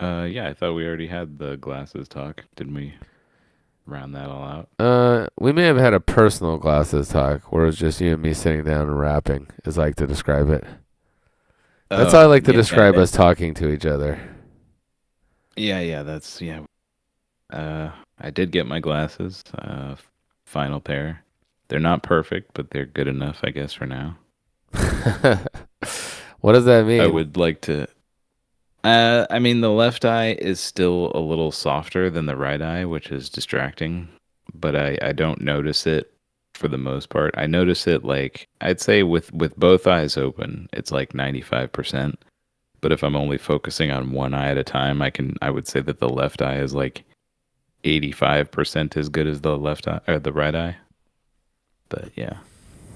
Speaker 2: Yeah, I thought we already had the glasses talk. Didn't we round that all out?
Speaker 1: We may have had a personal glasses talk where it was just you and me sitting down and rapping, as I like to describe it. That's how I like to describe us talking to each other.
Speaker 2: Yeah, that's, yeah. I did get my glasses, final pair. They're not perfect, but they're good enough, I guess, for now.
Speaker 1: What does that mean?
Speaker 2: I would like to... I mean, the left eye is still a little softer than the right eye, which is distracting. But I don't notice it for the most part. I notice it, like, I'd say with both eyes open, it's like 95%. But if I'm only focusing on one eye at a time, I would say that the left eye is like 85% as good as the left eye or the right eye. But yeah.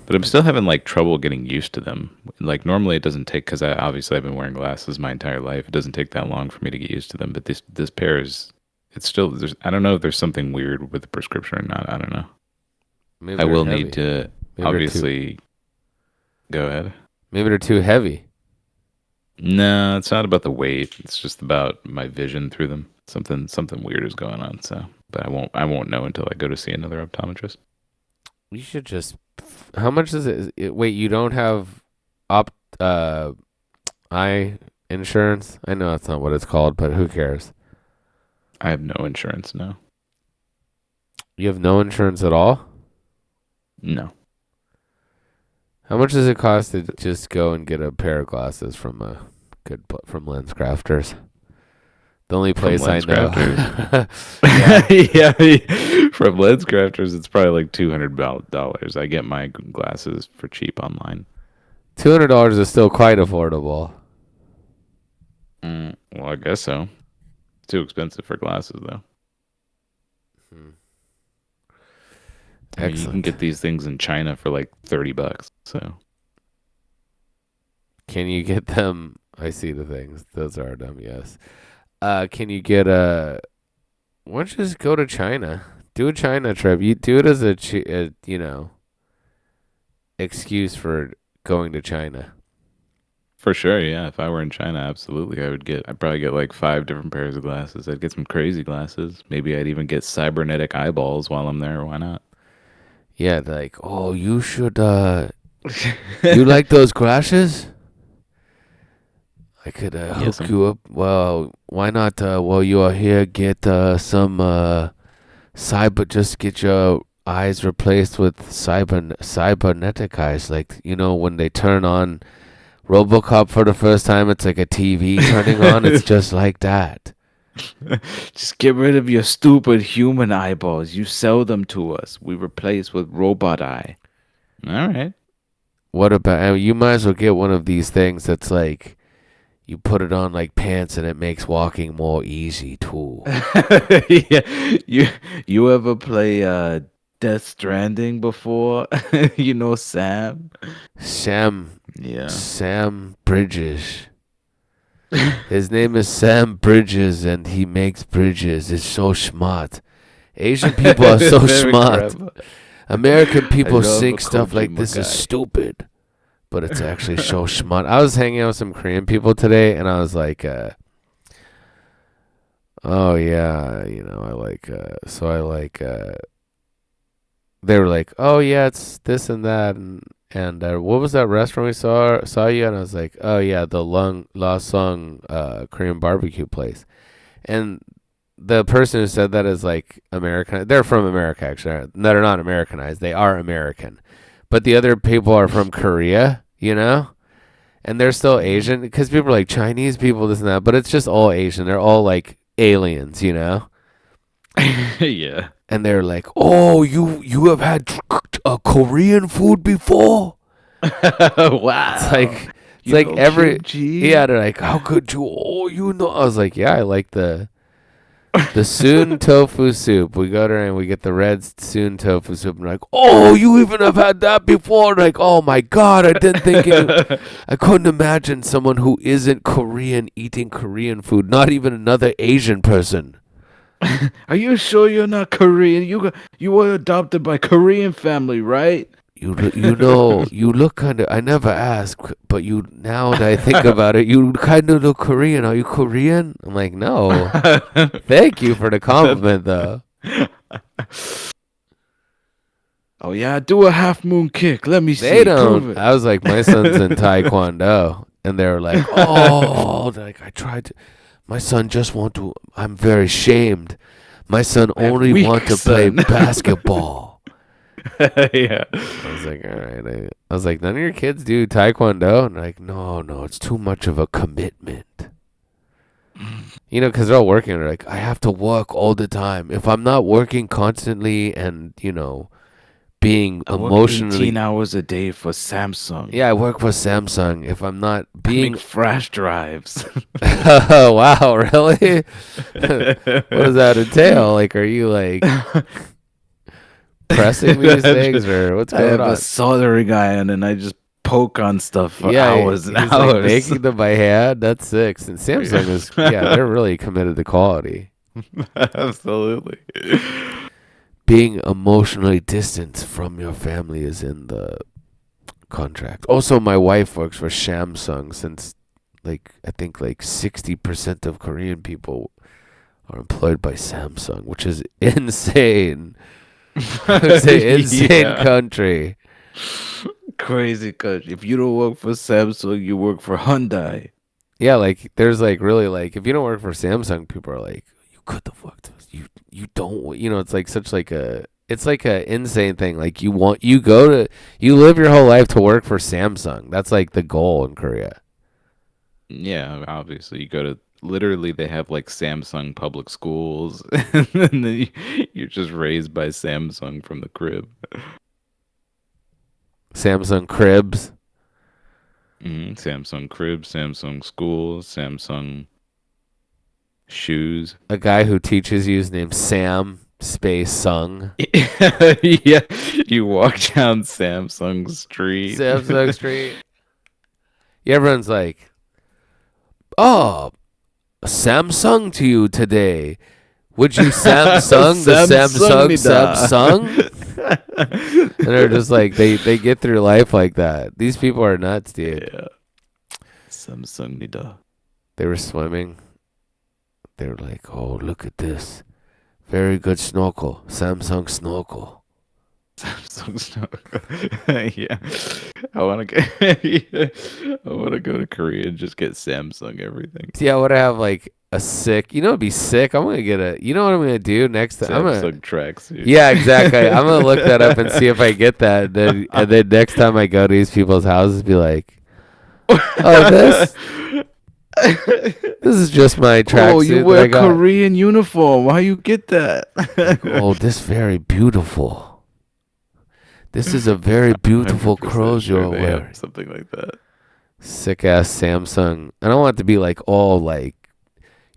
Speaker 2: But I'm still having like trouble getting used to them. Like normally it doesn't take, because I've been wearing glasses my entire life. It doesn't take that long for me to get used to them. But this pair is, it's still, I don't know if there's something weird with the prescription or not. I don't know.
Speaker 1: Maybe
Speaker 2: I will
Speaker 1: heavy.
Speaker 2: need to obviously go ahead.
Speaker 1: Maybe they're too heavy.
Speaker 2: No, it's not about the weight. It's just about my vision through them. Something weird is going on. So, but I won't know until I go to see another optometrist.
Speaker 1: You should just. How much is it? Wait, you don't have eye insurance? I know that's not what it's called, but who cares?
Speaker 2: I have no insurance, no.
Speaker 1: You have no insurance at all?
Speaker 2: No.
Speaker 1: How much does it cost to just go and get a pair of glasses from from Lens Crafters? The only place I know.
Speaker 2: Yeah, from Lens Crafters, it's probably like $200. I get my glasses for cheap online.
Speaker 1: $200 is still quite affordable.
Speaker 2: Well, I guess so. It's too expensive for glasses, though. I mean, you can get these things in China for like $30. So,
Speaker 1: can you get them? I see the things; those are them. Yes. Can you get a? Why don't you just go to China? Do a China trip. You do it as a excuse for going to China.
Speaker 2: For sure, yeah. If I were in China, absolutely, I'd probably get like 5 different pairs of glasses. I'd get some crazy glasses. Maybe I'd even get cybernetic eyeballs while I'm there. Why not?
Speaker 1: Yeah, like, oh, you should, you like those glasses? I could hook you up. Well, why not, while you are here, get some just get your eyes replaced with cybernetic eyes. Like, when they turn on RoboCop for the first time, it's like a TV turning on. It's just like that.
Speaker 2: Just get rid of your stupid human eyeballs. You sell them to us. We replace with robot eye. All right.
Speaker 1: What about, you might as well get one of these things that's like, you put it on like pants and it makes walking more easy too.
Speaker 2: Yeah. You ever play Death Stranding before? Sam? Yeah.
Speaker 1: Sam Bridges. His name is Sam Bridges, and he makes bridges. It's so smart. Asian people are so smart. Clever. American people think stuff like this is stupid, but it's actually so smart. I was hanging out with some Korean people today, and I was like, oh, yeah, they were like, oh, yeah, it's this and that, and what was that restaurant we saw you? And I was like, oh yeah, the La Sung Korean barbecue place. And the person who said that is like American. They're from America, actually. No, they're not Americanized. They are American. But the other people are from Korea, and they're still Asian, because people are like Chinese people, this and that. But it's just all Asian. They're all like aliens,
Speaker 2: Yeah.
Speaker 1: And they're like, oh, you have had Korean food before?
Speaker 2: Wow.
Speaker 1: It's like, It's like every yeah, they're like, how could you? Oh, you know. I was like, yeah, I like the soon tofu soup. We go there and we get the red soon tofu soup. And like, oh, you even have had that before? Like, oh my god, I didn't think it. I couldn't imagine someone who isn't Korean eating Korean food. Not even another Asian person.
Speaker 2: Are you sure you're not Korean? You were adopted by Korean family, right?
Speaker 1: You know, you look kind of. I never asked, but you now that I think about it, you kind of look Korean. Are you Korean? I'm like, no. Thank you for the compliment, though.
Speaker 2: Oh yeah, do a half moon kick. Let me see.
Speaker 1: They don't. I was like, my son's in Taekwondo, and they were like, oh, like I tried to. My son just want to. I'm very shamed. My son only want to play basketball.
Speaker 2: Yeah.
Speaker 1: I was like, all right. I was like, none of your kids do Taekwondo? And like, no, it's too much of a commitment. You know, because they're all working. They're like, I have to work all the time. If I'm not working constantly and, you know, being emotionally...
Speaker 2: 18 hours a day for Samsung.
Speaker 1: Yeah, I work for Samsung. If I'm not being...
Speaker 2: flash drives.
Speaker 1: Oh, wow, really? What does that entail? Like, are you, like... pressing these things, or what's going on?
Speaker 2: I have a soldering iron and I just poke on stuff for hours and hours.
Speaker 1: Like making them by hand. That's sick. And Samsung is, they're really committed to quality.
Speaker 2: Absolutely.
Speaker 1: Being emotionally distant from your family is in the contract. Also, my wife works for Samsung since, like, I think like 60% of Korean people are employed by Samsung, which is insane. It's an insane country.
Speaker 2: Crazy country. If you don't work for Samsung, you work for Hyundai.
Speaker 1: Yeah, like there's like really like if you don't work for Samsung, people are like, you could have worked. You don't. You know, it's like such like a. It's like a insane thing. Like you live your whole life to work for Samsung. That's like the goal in Korea.
Speaker 2: Yeah, obviously you go to. Literally, they have like Samsung public schools, and then you're just raised by Samsung from the crib.
Speaker 1: Samsung cribs.
Speaker 2: Samsung cribs, Samsung schools, Samsung shoes.
Speaker 1: A guy who teaches you is named Sam Space Sung.
Speaker 2: Yeah, you walk down Samsung Street.
Speaker 1: Samsung Street. Yeah, everyone's like, oh. Samsung to you today. Would you Samsung the Samsung? And they're just like they get through life like that. These people are nuts, dude.
Speaker 2: Yeah. Samsung nida.
Speaker 1: They were swimming. They were like, oh, look at this. Very good snorkel. Samsung snorkel.
Speaker 2: Samsung snorkel. Yeah. I want to go to Korea and just get Samsung everything.
Speaker 1: See, I would have like a sick. You know, it'd be sick. I'm gonna get a. You know what I'm gonna do next time?
Speaker 2: Samsung tracksuit.
Speaker 1: Yeah, exactly. I'm gonna look that up and see if I get that. And then next time I go to these people's houses, be like, oh, this is just my tracksuit.
Speaker 2: Oh, you wear a Korean uniform. Why you get that?
Speaker 1: Like, oh, this very beautiful. This is a very beautiful clothes you're wearing.
Speaker 2: Something like that.
Speaker 1: Sick ass Samsung. I don't want it to be like all like,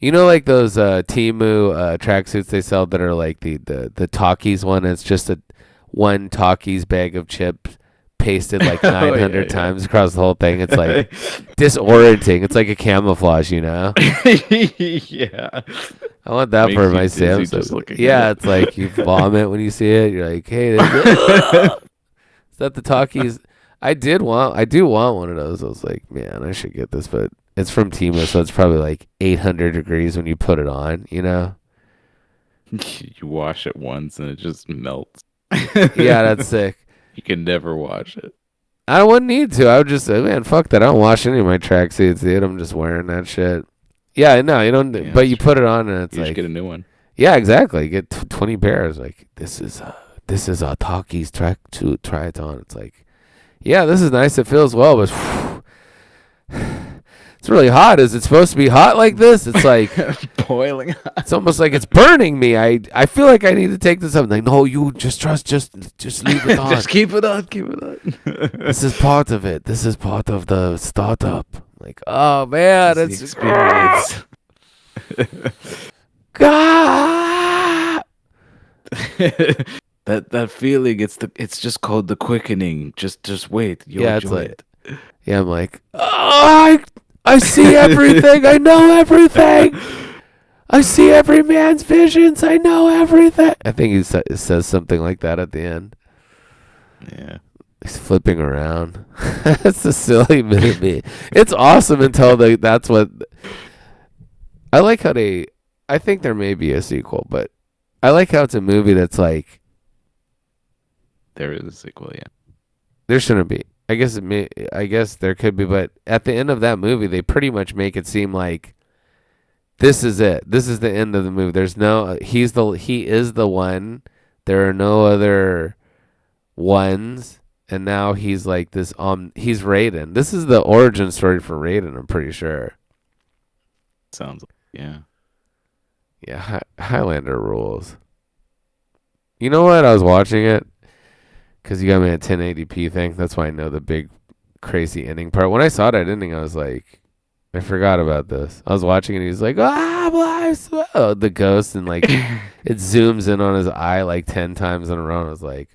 Speaker 1: you know, like those Temu tracksuits they sell that are like the Takis one. It's just one Takis bag of chips pasted like 900 times across the whole thing. It's like disorienting. It's like a camouflage, you know?
Speaker 2: Yeah.
Speaker 1: I want that for my Samsung. Yeah, it's like you vomit when you see it. You're like, hey, is that the Takis? I do want one of those. I was like, man, I should get this, but it's from Temu, so it's probably like 800 degrees when you put it on, you know?
Speaker 2: You wash it once and it just melts.
Speaker 1: Yeah, that's sick.
Speaker 2: You can never wash it.
Speaker 1: I wouldn't need to. I would just say, man, fuck that. I don't wash any of my tracksuits, dude. I'm just wearing that shit. Yeah, no, you don't. Yeah, but you put it on and it's
Speaker 2: you
Speaker 1: like,
Speaker 2: just get a new one.
Speaker 1: Yeah, exactly. You get 20 pairs. Like this is a Takis track to try it on. It's like, yeah, this is nice. It feels well, but It's really hot. Is it supposed to be hot like this? It's like
Speaker 2: boiling hot.
Speaker 1: It's almost like it's burning me. I feel like I need to take this up. Like, no, you just leave it on.
Speaker 2: Just keep it on. Keep it on.
Speaker 1: This is part of it. This is part of the startup. Like, oh man, it's experience. God.
Speaker 2: that feeling. It's just called the quickening. Just wait. You'll enjoy it.
Speaker 1: Yeah, I'm like, oh, I see everything. I know everything. I see every man's visions. I know everything. I think he says something like that at the end.
Speaker 2: Yeah.
Speaker 1: He's flipping around. That's a silly movie. It's awesome until that's what... I like how I think there may be a sequel, but I like how it's a movie that's like...
Speaker 2: There is a sequel, yeah.
Speaker 1: There shouldn't be. I guess there could be, but at the end of that movie, they pretty much make it seem like this is it. This is the end of the movie. There's no... he is the one. There are no other ones. And now he's like this, he's Raiden. This is the origin story for Raiden, I'm pretty sure.
Speaker 2: Sounds like, yeah.
Speaker 1: Yeah, Highlander rules. You know what? I was watching it because you got me a 1080p thing. That's why I know the big, crazy ending part. When I saw that ending, I was like, I forgot about this. I was watching it, and he's like, the ghost, and like, it zooms in on his eye like 10 times in a row. And I was like,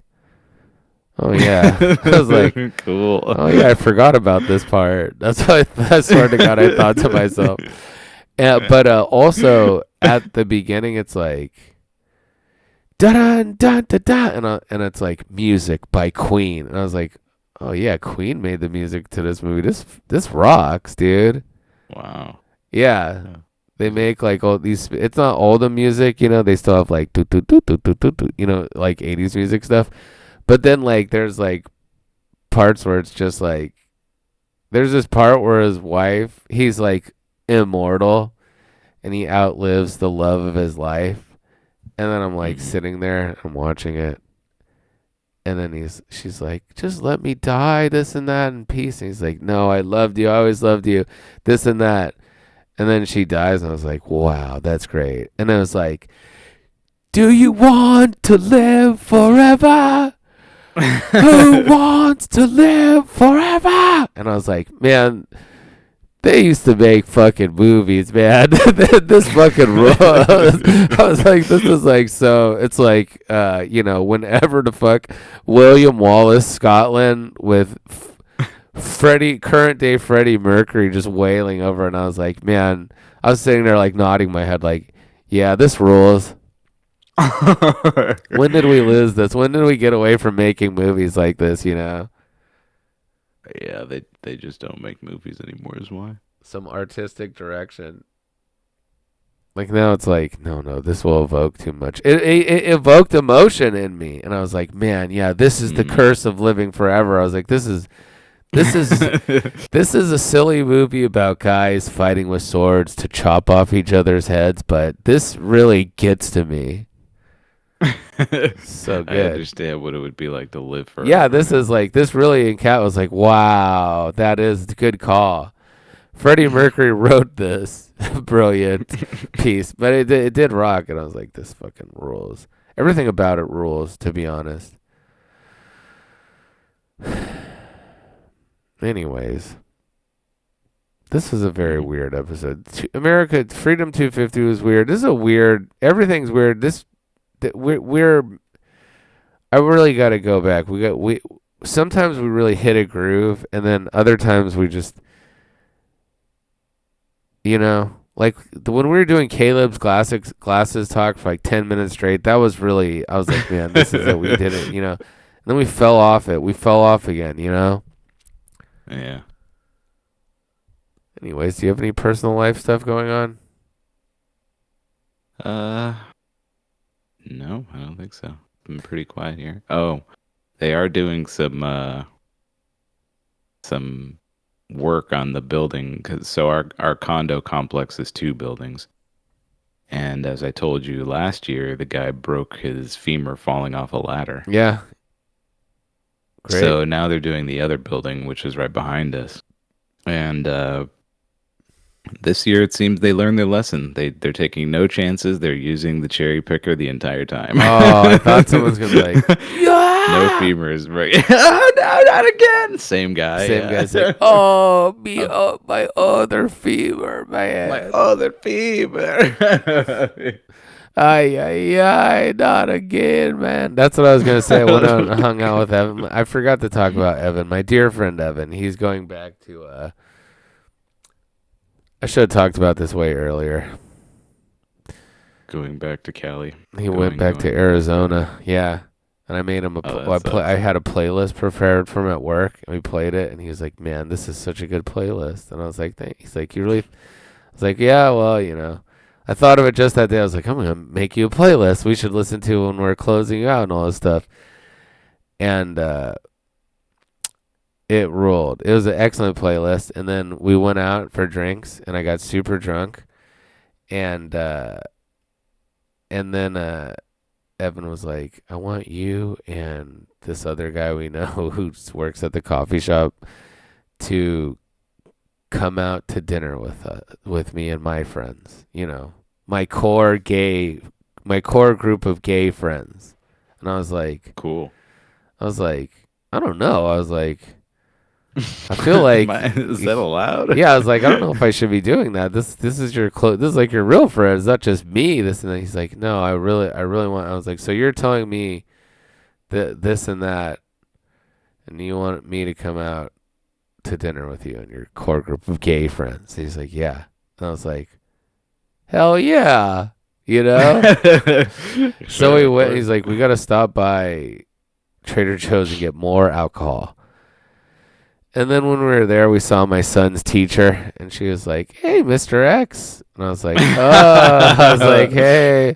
Speaker 1: oh yeah, I was like,
Speaker 2: cool.
Speaker 1: Oh yeah, I forgot about this part. That's why I swear to God, I thought to myself. But also at the beginning, it's like, da da da da, and it's like music by Queen, and I was like, oh yeah, Queen made the music to this movie. This rocks, dude.
Speaker 2: Wow.
Speaker 1: Yeah. They make like all these. It's not all the music, They still have like like 80s music stuff. But then, like, there's, like, parts where it's just, like, there's this part where his wife, he's, like, immortal, and he outlives the love of his life. And then I'm, like, sitting there, I'm watching it, and then she's like, just let me die, this and that, in peace. And he's like, no, I loved you, I always loved you, this and that. And then she dies, and I was like, wow, that's great. And I was like, do you want to live forever? Who wants to live forever? And I was like, man, they used to make fucking movies, man. This fucking rules. I was like, this is like, so it's like, whenever the fuck William Wallace, Scotland, with current day Freddie Mercury just wailing over, and I was like, man, I was sitting there like nodding my head like, yeah, this rules. When did we lose this? When did we get away from making movies like this,
Speaker 2: Yeah, they just don't make movies anymore is why.
Speaker 1: Some artistic direction. Like now it's like, no, this will evoke too much. It evoked emotion in me. And I was like, man, yeah, this is the curse of living forever. I was like, this is this is a silly movie about guys fighting with swords to chop off each other's heads, but this really gets to me. So good.
Speaker 2: I understand what it would be like to live forever.
Speaker 1: Yeah, this really, and Kat was like, wow, that is a good call. Freddie Mercury wrote this brilliant piece, but it did rock, and I was like, this fucking rules. Everything about it rules, to be honest. Anyways, this was a very weird episode. America Freedom 250 was weird. This is a weird. Everything's weird. I really got to go back. Sometimes we really hit a groove, and then other times we just, like when we were doing Kaleb's glasses talk for like 10 minutes straight, that was really, I was like, man, this is it. We did it, And then we fell off it. We fell off again,
Speaker 2: Yeah.
Speaker 1: Anyways, do you have any personal life stuff going on?
Speaker 2: No, I don't think so. I'm pretty quiet here. Oh, they are doing some work on the building, so our condo complex is 2 buildings. And as I told you last year, the guy broke his femur falling off a ladder.
Speaker 1: Yeah. Great.
Speaker 2: So now they're doing the other building, which is right behind us. And This year, it seems they learned their lesson. They're taking no chances. They're using the cherry picker the entire time.
Speaker 1: Oh, I thought someone's gonna be like,
Speaker 2: No
Speaker 1: yeah.
Speaker 2: femurs, right? Oh, no, not again. Same guy.
Speaker 1: Same
Speaker 2: Yeah.
Speaker 1: guy's like, oh, me, my other femur,
Speaker 2: My
Speaker 1: man.
Speaker 2: other femur.
Speaker 1: Ay, ay, ay, not again, man. That's what I was gonna say when I hung out with Evan. I forgot to talk about Evan, my dear friend Evan. He's going back to. I should have talked about this way earlier.
Speaker 2: Going back to Cali.
Speaker 1: He went back to Arizona, yeah. And I made him I had a playlist prepared for him at work, and we played it, and he was like, "Man, this is such a good playlist." And I was like, "Thanks." He's like, "You really?" I was like, "Yeah, well, you know." I thought of it just that day. I was like, "I'm gonna make you a playlist we should listen to when we're closing out and all this stuff." And it ruled. It was an excellent playlist. And then we went out for drinks, and I got super drunk, and then Evan was like, I want you and this other guy we know who works at the coffee shop to come out to dinner with me and my friends. You know, my core group of gay friends. And I was like,
Speaker 2: cool.
Speaker 1: I don't know. I was like, I feel like
Speaker 2: is that allowed?
Speaker 1: Yeah, I was like, I don't know if I should be doing that. This is your this is like your real friend. It's not just me. This and that. He's like, no, I really want. I was like, so you're telling me that this and that, and you want me to come out to dinner with you and your core group of gay friends? He's like, yeah. And I was like, hell yeah, you know. So we went. He's like, we got to stop by Trader Joe's and get more alcohol. And then when we were there, we saw my son's teacher, and she was like, "Hey, Mr.X." And I was like, "Oh," I was like, "Hey,"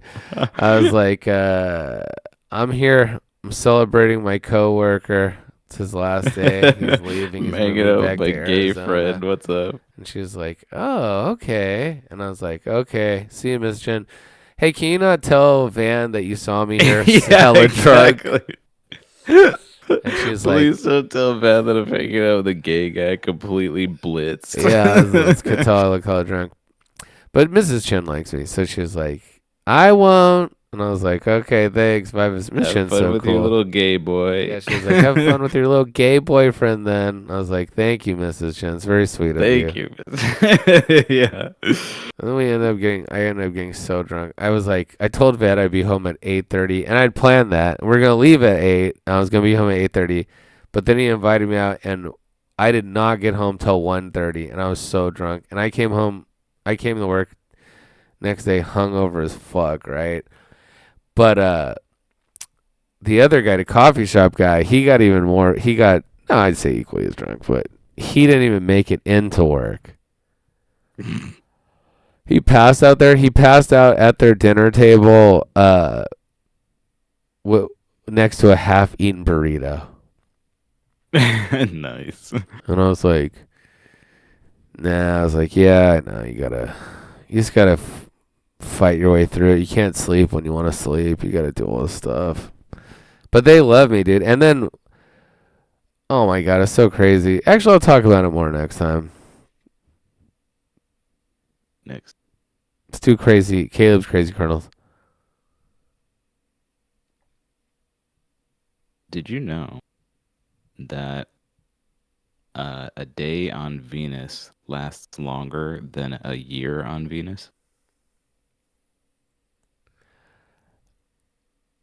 Speaker 1: I was like, "I'm here. I'm celebrating my coworker. It's his last day. He's leaving. He's
Speaker 2: Magneto,
Speaker 1: moving back
Speaker 2: my
Speaker 1: to
Speaker 2: gay
Speaker 1: Arizona."
Speaker 2: friend. What's up?
Speaker 1: And she was like, "Oh, okay." And I was like, "Okay, see you, Miss Jen. Hey, can you not tell Van that you saw me here sell a drug?" And she was
Speaker 2: please don't tell Van that I'm hanging out with a gay guy completely blitzed.
Speaker 1: Yeah, I could tell I look hella drunk. But Mrs. Chen likes me, so she was like, I won't. And I was like, okay, thanks. Bye, Miss Chen's so cool.
Speaker 2: Have fun with your little gay boy.
Speaker 1: Yeah, she was like, have fun with your little gay boyfriend then. I was like, thank you, Mrs. Chen. It's very sweet of you.
Speaker 2: Thank you. Yeah.
Speaker 1: And then I ended up getting so drunk. I was like, I told Vat I'd be home at 8:30, and I'd planned that. We're going to leave at 8. I was going to be home at 8:30. But then he invited me out, and I did not get home till 1:30, and I was so drunk. And I came to work next day hungover as fuck, right? But the other guy, the coffee shop guy, he got even more. No, I'd say equally as drunk, but he didn't even make it into work. He passed out there. He passed out at their dinner table next to a half-eaten burrito.
Speaker 2: Nice.
Speaker 1: And I was like, nah. I was like, yeah, no, you just gotta fight your way through it. You can't sleep when you want to sleep. You gotta do all this stuff. But they love me, dude. And then, oh my god, it's so crazy. Actually, I'll talk about it more next time.
Speaker 2: Next.
Speaker 1: It's too crazy. Kaleb's crazy kernels.
Speaker 2: Did you know that a day on Venus lasts longer than a year on Venus?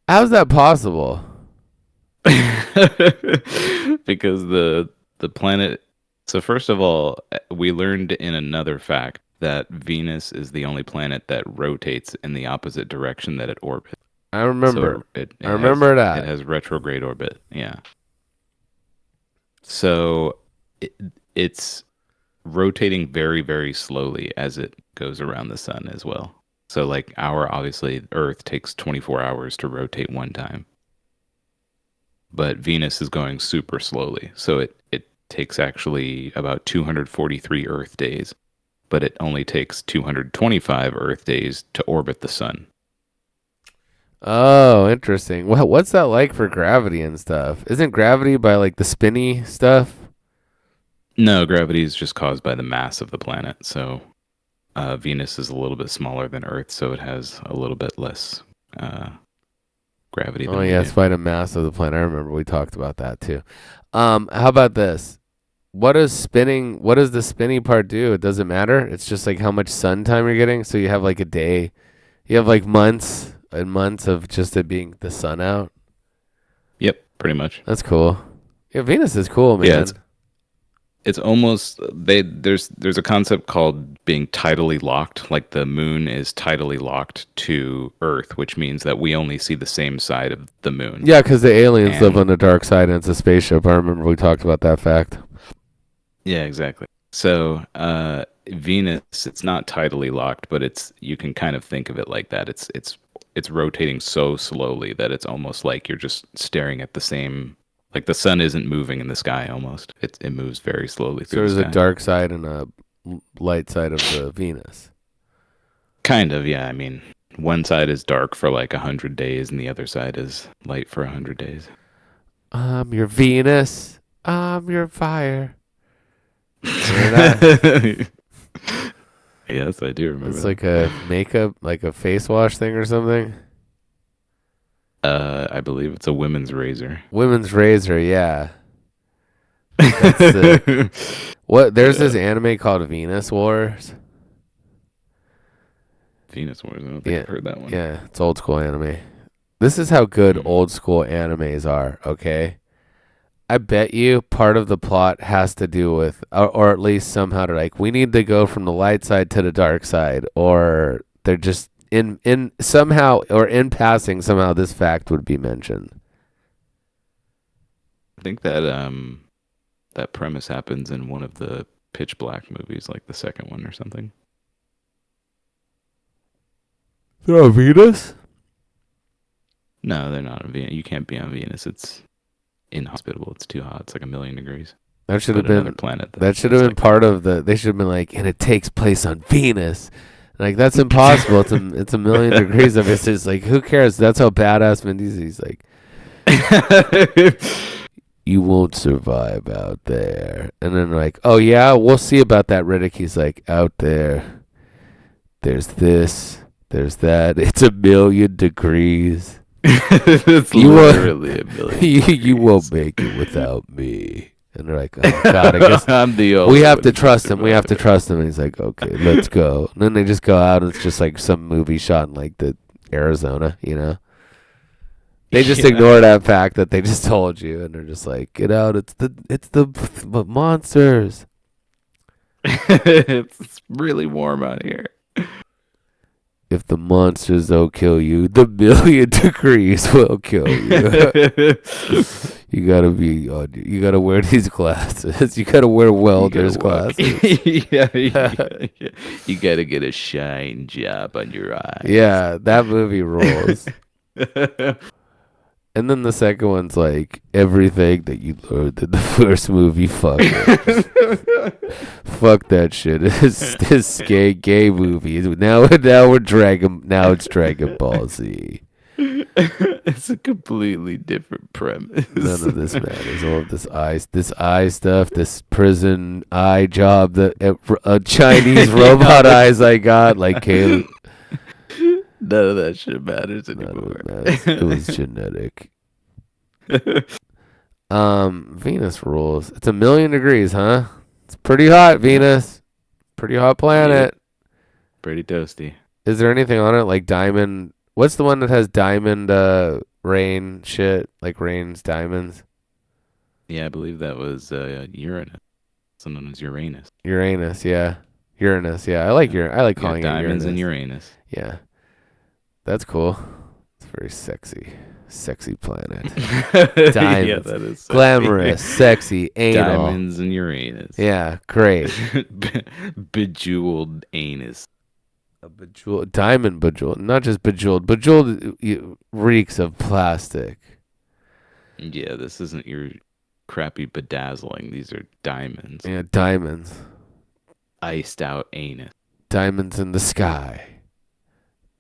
Speaker 1: How's that possible?
Speaker 2: Because the planet. So first of all, we learned in another fact that Venus is the only planet that rotates in the opposite direction that it orbits.
Speaker 1: I remember.
Speaker 2: So
Speaker 1: I remember that.
Speaker 2: It has retrograde orbit. Yeah. So it's rotating very, very slowly as it goes around the sun as well. So like obviously Earth takes 24 hours to rotate one time. But Venus is going super slowly. So it takes actually about 243 Earth days. But it only takes 225 Earth days to orbit the sun.
Speaker 1: Oh, interesting. What's that like for gravity and stuff? Isn't gravity by like the spinny stuff?
Speaker 2: No, gravity is just caused by the mass of the planet. So Venus is a little bit smaller than Earth, so it has a little bit less gravity
Speaker 1: Oh
Speaker 2: than we
Speaker 1: yeah,
Speaker 2: do.
Speaker 1: it's by the mass of the planet. I remember we talked about that too. How about this? What does the spinning part do? It doesn't matter. It's just like how much sun time you're getting. So you have like a day, you have like months and months of just it being the sun out.
Speaker 2: Yep, pretty much.
Speaker 1: That's cool. Yeah, Venus is cool,
Speaker 2: Yeah,
Speaker 1: man.
Speaker 2: it's almost there's a concept called being tidally locked, like the moon is tidally locked to Earth, which means that we only see the same side of the moon.
Speaker 1: Yeah, because the aliens live
Speaker 2: And
Speaker 1: on the dark side and it's a spaceship. I remember we talked about that fact.
Speaker 2: yeah, exactly. So, Venus, it's not tidally locked, but you can kind of think of it like that. It's rotating so slowly that it's almost like you're just staring at the same, like the sun isn't moving in the sky almost. It moves very slowly
Speaker 1: So
Speaker 2: through the
Speaker 1: there's a
Speaker 2: sky.
Speaker 1: dark side and a light side of the Venus.
Speaker 2: Kind of, yeah. I mean, one side is dark for like 100 days, and the other side is light for 100 days.
Speaker 1: I'm your Venus. I'm your fire. Remember that?
Speaker 2: Yes, I do remember
Speaker 1: It's
Speaker 2: that.
Speaker 1: like a makeup, like a face wash thing or something.
Speaker 2: I believe it's a women's razor.
Speaker 1: Women's razor, yeah. That's the what? There's
Speaker 2: Yeah.
Speaker 1: this anime called Venus Wars.
Speaker 2: Venus Wars. I don't think
Speaker 1: Yeah,
Speaker 2: I've heard that one.
Speaker 1: yeah, it's old school anime. This is how good
Speaker 2: Hmm.
Speaker 1: old school animes are. Okay, I bet you part of the plot has to do with, or at least somehow to like, we need to go from the light side to the dark side, or they're just in somehow or in passing somehow this fact would be mentioned.
Speaker 2: I think that that premise happens in one of the Pitch Black movies, like the second one or something.
Speaker 1: Oh, Venus?
Speaker 2: No, they're not on Venus. You can't be on Venus. It's inhospitable. It's too hot. It's like 1,000,000 degrees.
Speaker 1: That should have
Speaker 2: But another
Speaker 1: been
Speaker 2: planet
Speaker 1: that should
Speaker 2: that's
Speaker 1: have been
Speaker 2: technically
Speaker 1: part
Speaker 2: warm.
Speaker 1: of the. They should have been like, and it takes place on Venus. Like that's impossible. It's a million degrees of it. It's just like who cares? That's how badass Vin Diesel. He's like, you won't survive out there. And then like, oh yeah, we'll see about that. Riddick. He's like, out there, there's this, there's that. It's 1,000,000 degrees.
Speaker 2: It's
Speaker 1: You won't,
Speaker 2: literally 1,000,000
Speaker 1: you won't
Speaker 2: degrees.
Speaker 1: make it without me. And they're like, oh God, I guess
Speaker 2: I'm the only
Speaker 1: we have
Speaker 2: one
Speaker 1: to
Speaker 2: who can
Speaker 1: trust him. We have to
Speaker 2: survive.
Speaker 1: trust him. And he's like, okay, let's go. And then they just go out and it's just like some movie shot in like the Arizona, you know? They just
Speaker 2: Yeah.
Speaker 1: ignore that fact that they just told you and they're just like, get out. It's the monsters.
Speaker 2: It's really warm out here.
Speaker 1: If the monsters don't kill you, the 1,000,000 degrees will kill you. You gotta be you gotta wear these glasses. You gotta wear welder's glasses.
Speaker 2: Yeah, you gotta get a shine job on your eyes.
Speaker 1: Yeah, that movie rules. And then the second one's like everything that you learned in the first movie. Fuck it. Fuck that shit. It's this gay movie. Now we're Dragon. Now it's Dragon Ball Z.
Speaker 2: It's a completely different premise.
Speaker 1: None of this matters. All of this eye stuff, this prison eye job, the Chinese robot eyes I got, like Kaleb.
Speaker 2: None of that shit matters
Speaker 1: None of
Speaker 2: anymore.
Speaker 1: it matters. It was genetic. Venus rules. It's 1,000,000 degrees, huh? It's pretty hot, Venus. Pretty hot planet.
Speaker 2: Pretty toasty.
Speaker 1: Is there anything on it like diamond? What's the one that has diamond rain shit? Like rains diamonds?
Speaker 2: Yeah, I believe that was Uranus, also known as Uranus.
Speaker 1: Uranus, yeah. Uranus, yeah. I like I like
Speaker 2: You got
Speaker 1: calling it
Speaker 2: diamonds in
Speaker 1: Uranus.
Speaker 2: Uranus.
Speaker 1: Yeah. That's cool. It's very sexy. Sexy planet.
Speaker 2: Yeah,
Speaker 1: Diamonds.
Speaker 2: that is sexy.
Speaker 1: Glamorous, sexy, anal.
Speaker 2: Diamonds in Uranus.
Speaker 1: Yeah, great.
Speaker 2: Bejeweled anus.
Speaker 1: A bejeweled, diamond bejeweled, not just bejeweled. Bejeweled reeks of plastic.
Speaker 2: Yeah, this isn't your crappy bedazzling. These are diamonds.
Speaker 1: Yeah, diamonds.
Speaker 2: Iced out anus.
Speaker 1: Diamonds in the sky.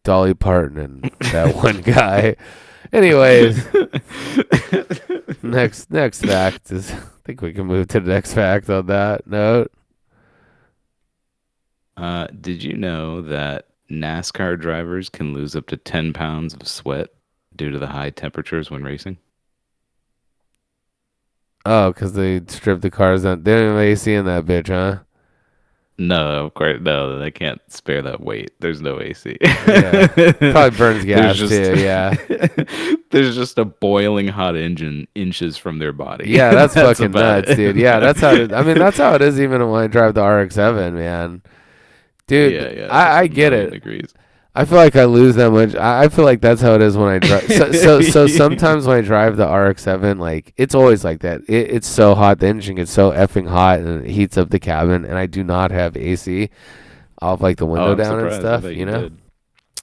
Speaker 1: Dolly Parton and that one guy. Anyways, next fact is. I think we can move to the next fact on that note.
Speaker 2: Did you know that NASCAR drivers can lose up to 10 pounds of sweat due to the high temperatures when racing?
Speaker 1: Oh, because they stripped the cars down. They don't have AC in that bitch, huh?
Speaker 2: No, of course, no, they can't spare that weight. There's no AC.
Speaker 1: Yeah. Probably burns
Speaker 2: There's
Speaker 1: gas
Speaker 2: just
Speaker 1: too, yeah.
Speaker 2: there's just a boiling hot engine inches from their body.
Speaker 1: Yeah, that's
Speaker 2: That's
Speaker 1: fucking
Speaker 2: about
Speaker 1: nuts, dude. Yeah,
Speaker 2: it.
Speaker 1: that's how it is. I mean, that's how it is even when I drive the RX-7, man.
Speaker 2: Yeah,
Speaker 1: Dude,
Speaker 2: yeah, just
Speaker 1: I
Speaker 2: a
Speaker 1: get
Speaker 2: million
Speaker 1: it.
Speaker 2: degrees.
Speaker 1: I feel like I lose that much. I feel like that's how it is when I drive. So sometimes when I drive the RX-7, like it's always like that. It's so hot. The engine gets so effing hot and it heats up the cabin. And I do not have AC. I'll have like the
Speaker 2: Oh,
Speaker 1: window
Speaker 2: I'm
Speaker 1: down and
Speaker 2: surprised. I
Speaker 1: stuff.
Speaker 2: thought you did.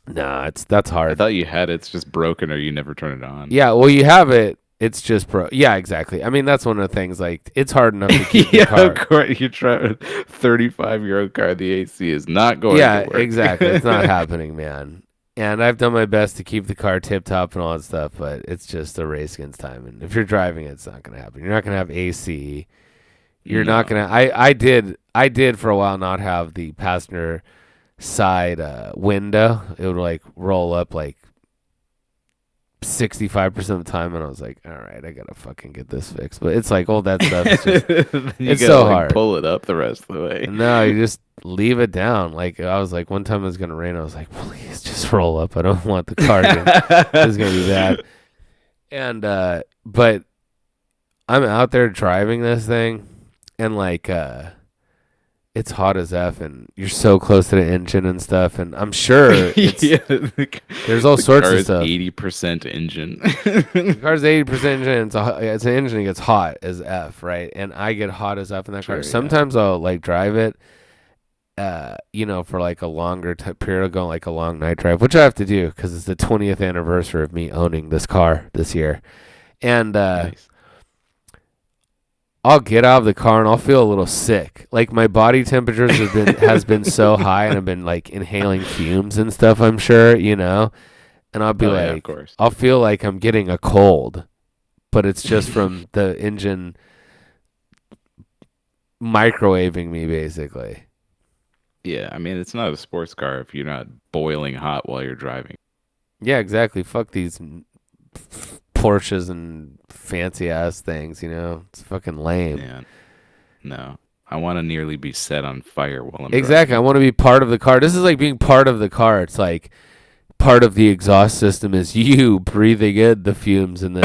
Speaker 1: Nah, that's
Speaker 2: I
Speaker 1: hard.
Speaker 2: thought you had it. It's just broken or you never turn it on.
Speaker 1: Yeah, well, you have it. It's just pro. Yeah, exactly. I mean, that's one of the things. Like, it's hard enough to keep the
Speaker 2: Yeah, of
Speaker 1: car.
Speaker 2: course. You're trying a 35-year-old car. The AC is not going to
Speaker 1: Yeah,
Speaker 2: work.
Speaker 1: exactly. It's not happening, man. And I've done my best to keep the car tip top and all that stuff, but it's just a race against time. And if you're driving, it's not going to happen. You're not going to have AC. You're not
Speaker 2: No.
Speaker 1: going to. I did for a while not have the passenger side window. It would like roll up like 65% of the time, and I was like, all right, I gotta fucking get this fixed. But it's like all that stuff is just
Speaker 2: You
Speaker 1: it's
Speaker 2: gotta
Speaker 1: so
Speaker 2: like
Speaker 1: hard.
Speaker 2: pull it up the rest of the way.
Speaker 1: No, you just leave it down. Like I was like, one time it was gonna rain. I was like, please just roll up. I don't want the car to. This is gonna be bad. And but I'm out there driving this thing, and like it's hot as f, and you're so close to the engine and stuff. And I'm sure it's
Speaker 2: Yeah,
Speaker 1: there's all
Speaker 2: the
Speaker 1: sorts
Speaker 2: car
Speaker 1: of
Speaker 2: is
Speaker 1: stuff.
Speaker 2: 80% engine.
Speaker 1: The car's 80% engine. It's an engine that gets hot as f, right? And I get hot as f in that
Speaker 2: Sure,
Speaker 1: car.
Speaker 2: yeah.
Speaker 1: Sometimes I'll like drive it. For like a longer period of going, like a long night drive, which I have to do because it's the 20th anniversary of me owning this car this year. And
Speaker 2: Nice.
Speaker 1: I'll get out of the car and I'll feel a little sick. Like my body temperatures has been so high, and I've been like inhaling fumes and stuff. I'm sure, and I'll be
Speaker 2: Oh, yeah, of
Speaker 1: like,
Speaker 2: course.
Speaker 1: I'll feel like I'm getting a cold, but it's just from the engine microwaving me, basically.
Speaker 2: Yeah, I mean, it's not a sports car if you're not boiling hot while you're driving.
Speaker 1: Yeah, exactly. Fuck these Porsches and fancy ass things, It's fucking lame.
Speaker 2: Yeah, no. I want to nearly be set on fire while I'm
Speaker 1: Exactly. I
Speaker 2: driving.
Speaker 1: want to be part of the car. This is like being part of the car. It's like part of the exhaust system is you breathing in the fumes and then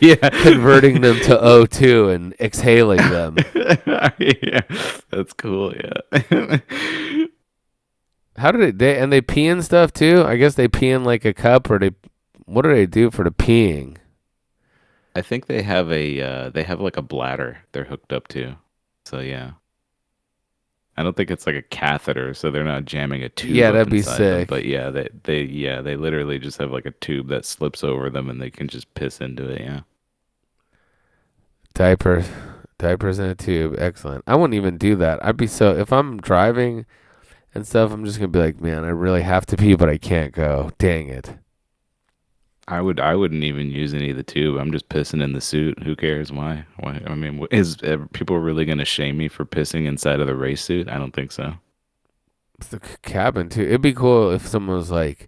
Speaker 2: Yeah.
Speaker 1: converting them to O2 and exhaling them.
Speaker 2: Yeah, that's cool, yeah.
Speaker 1: How did they pee and stuff too? I guess they pee in like a cup, or what do they do for the peeing?
Speaker 2: I think they have like a bladder they're hooked up to. So yeah. I don't think it's like a catheter, so they're not jamming a tube
Speaker 1: Yeah,
Speaker 2: up
Speaker 1: that'd be
Speaker 2: inside them.
Speaker 1: sick.
Speaker 2: But yeah, they literally just have like a tube that slips over them and they can just piss into it, yeah.
Speaker 1: Diapers, diapers in a tube. Excellent. I wouldn't even do that. I'd be so if I'm driving and stuff, I'm just gonna be like, man, I really have to pee, but I can't go. Dang it.
Speaker 2: I wouldn't even use any of the tube. I'm just pissing in the suit. Who cares why? Why? I mean, is people really going to shame me for pissing inside of the race suit? I don't think so.
Speaker 1: It's the cabin too. It'd be cool if someone was like,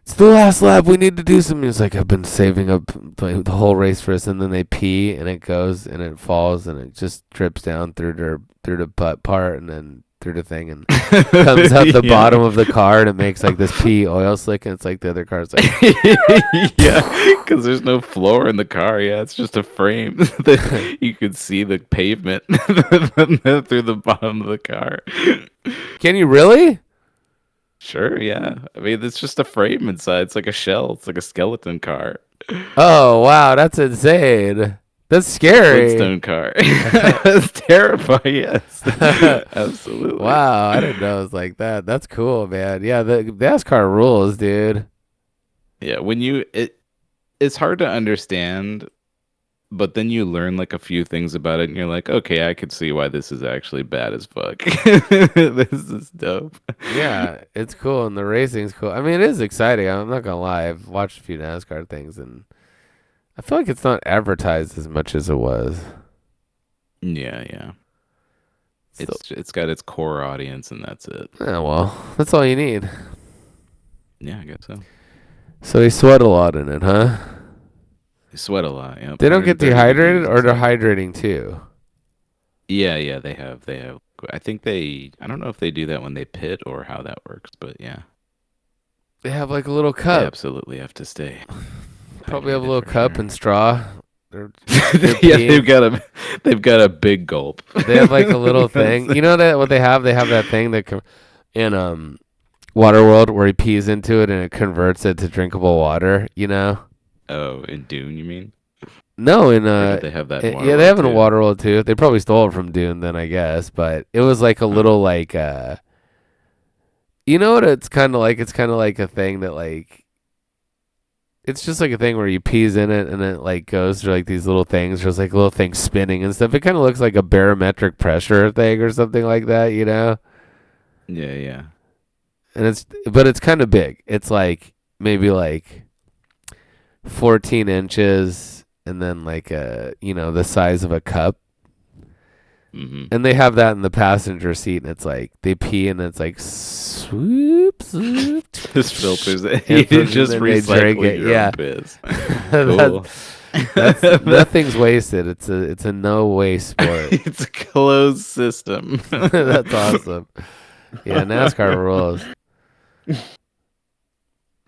Speaker 1: "It's the last lap. We need to do something." It's like I've been saving up the whole race for us, and then they pee, and it goes, and it falls, and it just drips down through the butt part, and then through the thing, and comes out the
Speaker 2: Yeah.
Speaker 1: bottom of the car, and it makes like this pee oil slick, and it's like the other car's like,
Speaker 2: Yeah, because there's no floor in the car. Yeah, it's just a frame that you could see the pavement through the bottom of the car.
Speaker 1: "Can you really?"
Speaker 2: Sure, yeah. I mean, it's just a frame inside. It's like a shell. It's like a skeleton car.
Speaker 1: Oh wow, that's insane. That's scary.
Speaker 2: Flintstone car. It's terrifying. Yes, absolutely.
Speaker 1: Wow, I didn't know it was like that. That's cool, man. Yeah, the NASCAR rules, dude.
Speaker 2: Yeah, it's hard to understand, but then you learn like a few things about it, and you're like, okay, I could see why this is actually bad as fuck. This is dope.
Speaker 1: Yeah, it's cool, and the racing's cool. I mean, it is exciting. I'm not gonna lie. I've watched a few NASCAR things, and I feel like it's not advertised as much as it was.
Speaker 2: Yeah, yeah. It's got its core audience, and that's it.
Speaker 1: Yeah, well, that's all you need.
Speaker 2: Yeah, I guess so.
Speaker 1: So they sweat a lot in it, huh?
Speaker 2: They sweat a lot. Yeah,
Speaker 1: They don't get
Speaker 2: 130
Speaker 1: dehydrated,
Speaker 2: degrees
Speaker 1: or they're
Speaker 2: inside.
Speaker 1: hydrating too.
Speaker 2: Yeah, they have. I think they. I don't know if they do that when they pit or how that works, but yeah,
Speaker 1: They have like a little
Speaker 2: they
Speaker 1: cup.
Speaker 2: absolutely have to stay
Speaker 1: Probably have a
Speaker 2: hydrated
Speaker 1: little
Speaker 2: for
Speaker 1: cup
Speaker 2: sure.
Speaker 1: and straw. They're
Speaker 2: Yeah,
Speaker 1: peeing.
Speaker 2: they've got a big gulp.
Speaker 1: They have like a little
Speaker 2: That's-
Speaker 1: thing. You know that what they have? They have that thing that in Waterworld where he pees into it and it converts it to drinkable water. You know?
Speaker 2: oh, in Dune, you mean?
Speaker 1: No, in
Speaker 2: Or did they have that in
Speaker 1: yeah, they
Speaker 2: Waterworld
Speaker 1: have it in
Speaker 2: too?
Speaker 1: Waterworld too. They probably stole it from Dune then, I guess. But it was like a
Speaker 2: Huh.
Speaker 1: little like you know what it's kind of like? It's kind of like a thing that like it's just like a thing where you pees in it and it like goes through like these little things. There's like little things spinning and stuff. It kind of looks like a barometric pressure thing or something like that, you know?
Speaker 2: Yeah.
Speaker 1: And it's kind of big. It's like maybe like 14 inches and then like the size of a cup.
Speaker 2: Mm-hmm.
Speaker 1: And they have that in the passenger seat, and it's like they pee, and it's like swoop, swoop.
Speaker 2: Just filters it.
Speaker 1: And
Speaker 2: You just
Speaker 1: then they drink
Speaker 2: recycle
Speaker 1: it.
Speaker 2: your
Speaker 1: Yeah,
Speaker 2: own piss. Cool.
Speaker 1: that's nothing's wasted. It's a no waste sport.
Speaker 2: It's a closed system.
Speaker 1: That's awesome. Yeah, NASCAR rules.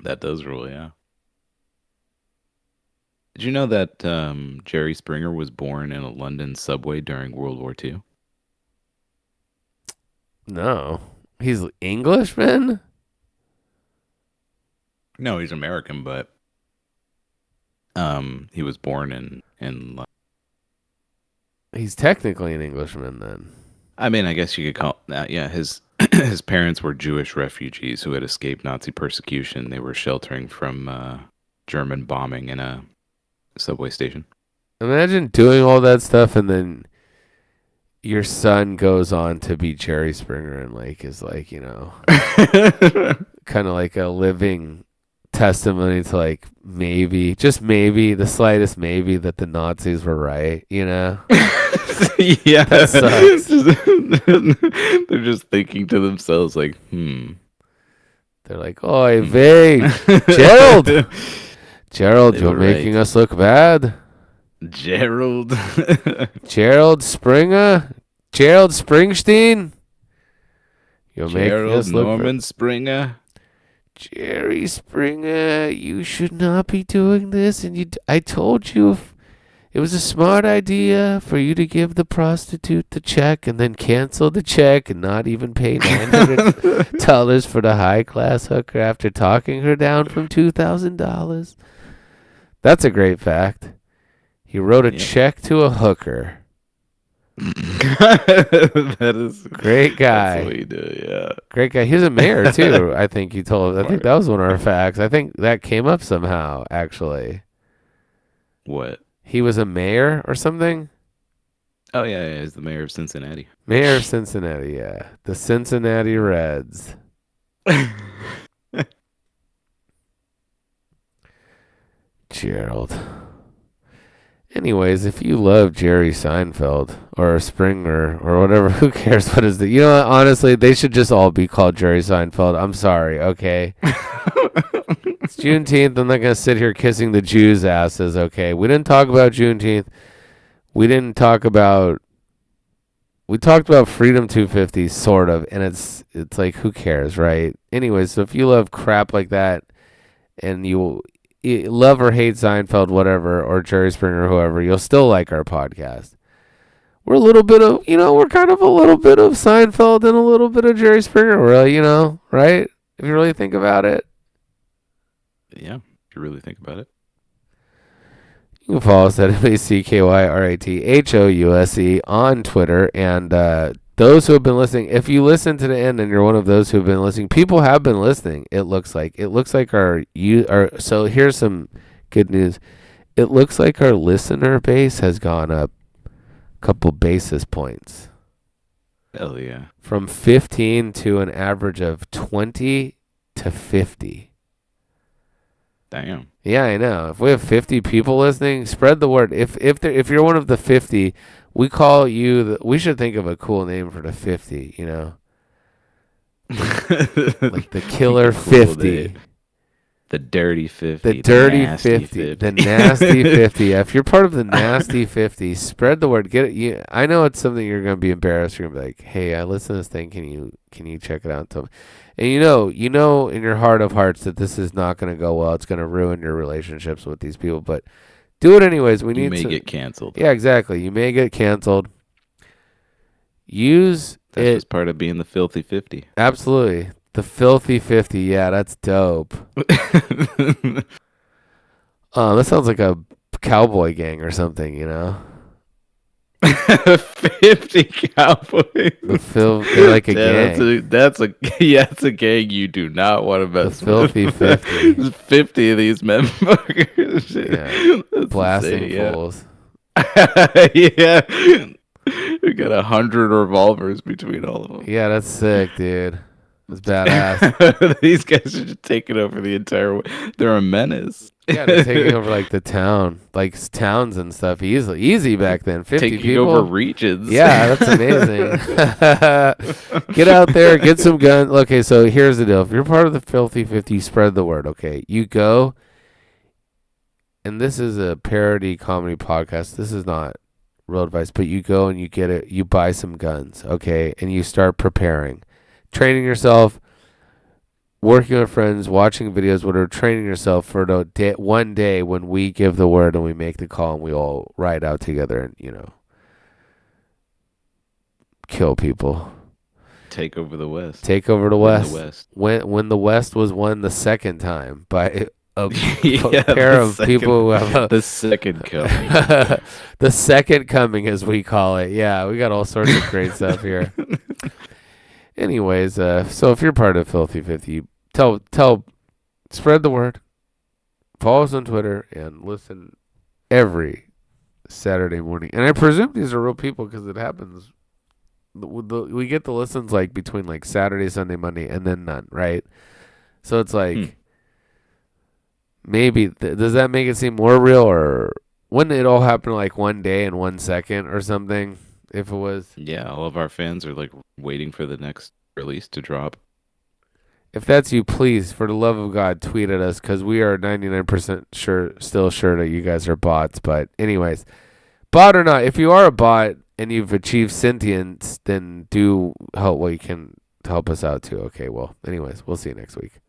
Speaker 2: That does rule, yeah. Did you know that Jerry Springer was born in a London subway during World War II?
Speaker 1: No, he's Englishman.
Speaker 2: No, he's American, but he was born in London.
Speaker 1: He's technically an Englishman then.
Speaker 2: I mean, I guess you could call that. Yeah, his his parents were Jewish refugees who had escaped Nazi persecution. They were sheltering from German bombing in a subway station.
Speaker 1: Imagine doing all that stuff and then your son goes on to be Jerry Springer and like is like, kind of like a living testimony to like maybe, just maybe, the slightest maybe that the Nazis were right, you know?
Speaker 2: Yeah,
Speaker 1: That sucks.
Speaker 2: They're just thinking to themselves like,
Speaker 1: They're like, "Oy vey, Gerald, Gerald,
Speaker 2: They
Speaker 1: you're
Speaker 2: were
Speaker 1: making
Speaker 2: right.
Speaker 1: us look bad.
Speaker 2: Gerald.
Speaker 1: Gerald Springer, Gerald Springsteen, you're making
Speaker 2: Gerald
Speaker 1: us look
Speaker 2: Norman Springer.
Speaker 1: Jerry Springer, you should not be doing this. And I told you it was a smart idea for you to give the prostitute the check and then cancel the check and not even pay $900 for the high-class hooker after talking her down from $2,000. That's a great fact. He wrote a check to a hooker.
Speaker 2: That is
Speaker 1: Great guy.
Speaker 2: That's what you do, yeah.
Speaker 1: Great guy. He was a mayor too. I think you told. I think that was one of our facts. I think that came up somehow. Actually,
Speaker 2: What?
Speaker 1: he was a mayor or something.
Speaker 2: Oh yeah, he's the mayor of Cincinnati.
Speaker 1: Mayor of Cincinnati. Yeah, the Cincinnati Reds. Gerald. Anyways, if you love Jerry Seinfeld or Springer or whatever, who cares what is the... You know what? Honestly, they should just all be called Jerry Seinfeld. I'm sorry, okay? It's Juneteenth. I'm not going to sit here kissing the Jews' asses, okay? We didn't talk about Juneteenth. We talked about Freedom 250, sort of, and it's like, who cares, right? Anyways, so if you love crap like that and you love or hate Seinfeld, whatever, or Jerry Springer, or whoever, you'll still like our podcast. We're a little bit of, we're kind of a little bit of Seinfeld and a little bit of Jerry Springer, really, right? If you really think about it.
Speaker 2: Yeah, if you really think about it.
Speaker 1: You can follow us at MACKYRATHOUSE on Twitter. And those who have been listening, if you listen to the end and you're one of those who have been listening, people have been listening. It looks like so here's some good news. It looks like our listener base has gone up a couple basis points.
Speaker 2: Hell yeah.
Speaker 1: From 15 to an average of 20 to 50.
Speaker 2: Damn.
Speaker 1: Yeah, I know. If we have 50 people listening, spread the word. If you're one of the 50, we call you. We should think of a cool name for the 50. You know, like the Killer
Speaker 2: Cool
Speaker 1: 50.
Speaker 2: name. The Dirty 50.
Speaker 1: The Dirty
Speaker 2: Nasty
Speaker 1: 50. The Nasty 50. If you're part of the Nasty 50, spread the word. Get it. I know it's something you're going to be embarrassed. You're going to be like, hey, I listened to this thing. Can you check it out? And tell me. And you know in your heart of hearts that this is not going to go well. It's going to ruin your relationships with these people. But do it anyways.
Speaker 2: You may get canceled.
Speaker 1: Yeah, exactly. You may get canceled. That's
Speaker 2: just part of being the filthy 50.
Speaker 1: Absolutely. The Filthy 50, yeah, that's dope. That sounds like a cowboy gang or something, you know?
Speaker 2: 50 cowboys.
Speaker 1: They're like a gang.
Speaker 2: That's a gang you do not want to mess
Speaker 1: with. The Filthy 50.
Speaker 2: There's 50 of these members.
Speaker 1: Yeah. Blasting fools.
Speaker 2: Yeah. We got 100 revolvers between all of them.
Speaker 1: Yeah, that's sick, dude. It's badass.
Speaker 2: These guys are just taking over the entire. They're a menace.
Speaker 1: Yeah, they're taking over like the town, like towns and stuff. Easy back then. 50
Speaker 2: taking
Speaker 1: people
Speaker 2: over regions.
Speaker 1: Yeah, that's amazing. Get out there, get some guns. Okay, so here's the deal. If you're part of the Filthy 50, spread the word. Okay, you go, and this is a parody comedy podcast. This is not real advice, but you go and you get it. You buy some guns, okay, and you start preparing. Training yourself, working with friends, watching videos, whatever, training yourself for one day when we give the word and we make the call and we all ride out together and, kill people.
Speaker 2: Take over the West.
Speaker 1: Take over the West. When the West was won the second time by a pair of people who have
Speaker 2: the second coming.
Speaker 1: The second coming, as we call it. Yeah, we got all sorts of great stuff here. Anyways, so if you're part of Filthy 50, spread the word. Follow us on Twitter and listen every Saturday morning. And I presume these are real people because it happens. We get the listens like between like Saturday, Sunday, Monday, and then none, right? So it's like maybe does that make it seem more real, or wouldn't it all happen like one day and 1 second or something? If it was,
Speaker 2: yeah, all of our fans are like waiting for the next release to drop.
Speaker 1: If that's you, please, for the love of God, tweet at us because we are 99% still sure that you guys are bots. But anyways, bot or not, if you are a bot and you've achieved sentience, then do help what you can to help us out too. Okay, well, anyways, we'll see you next week.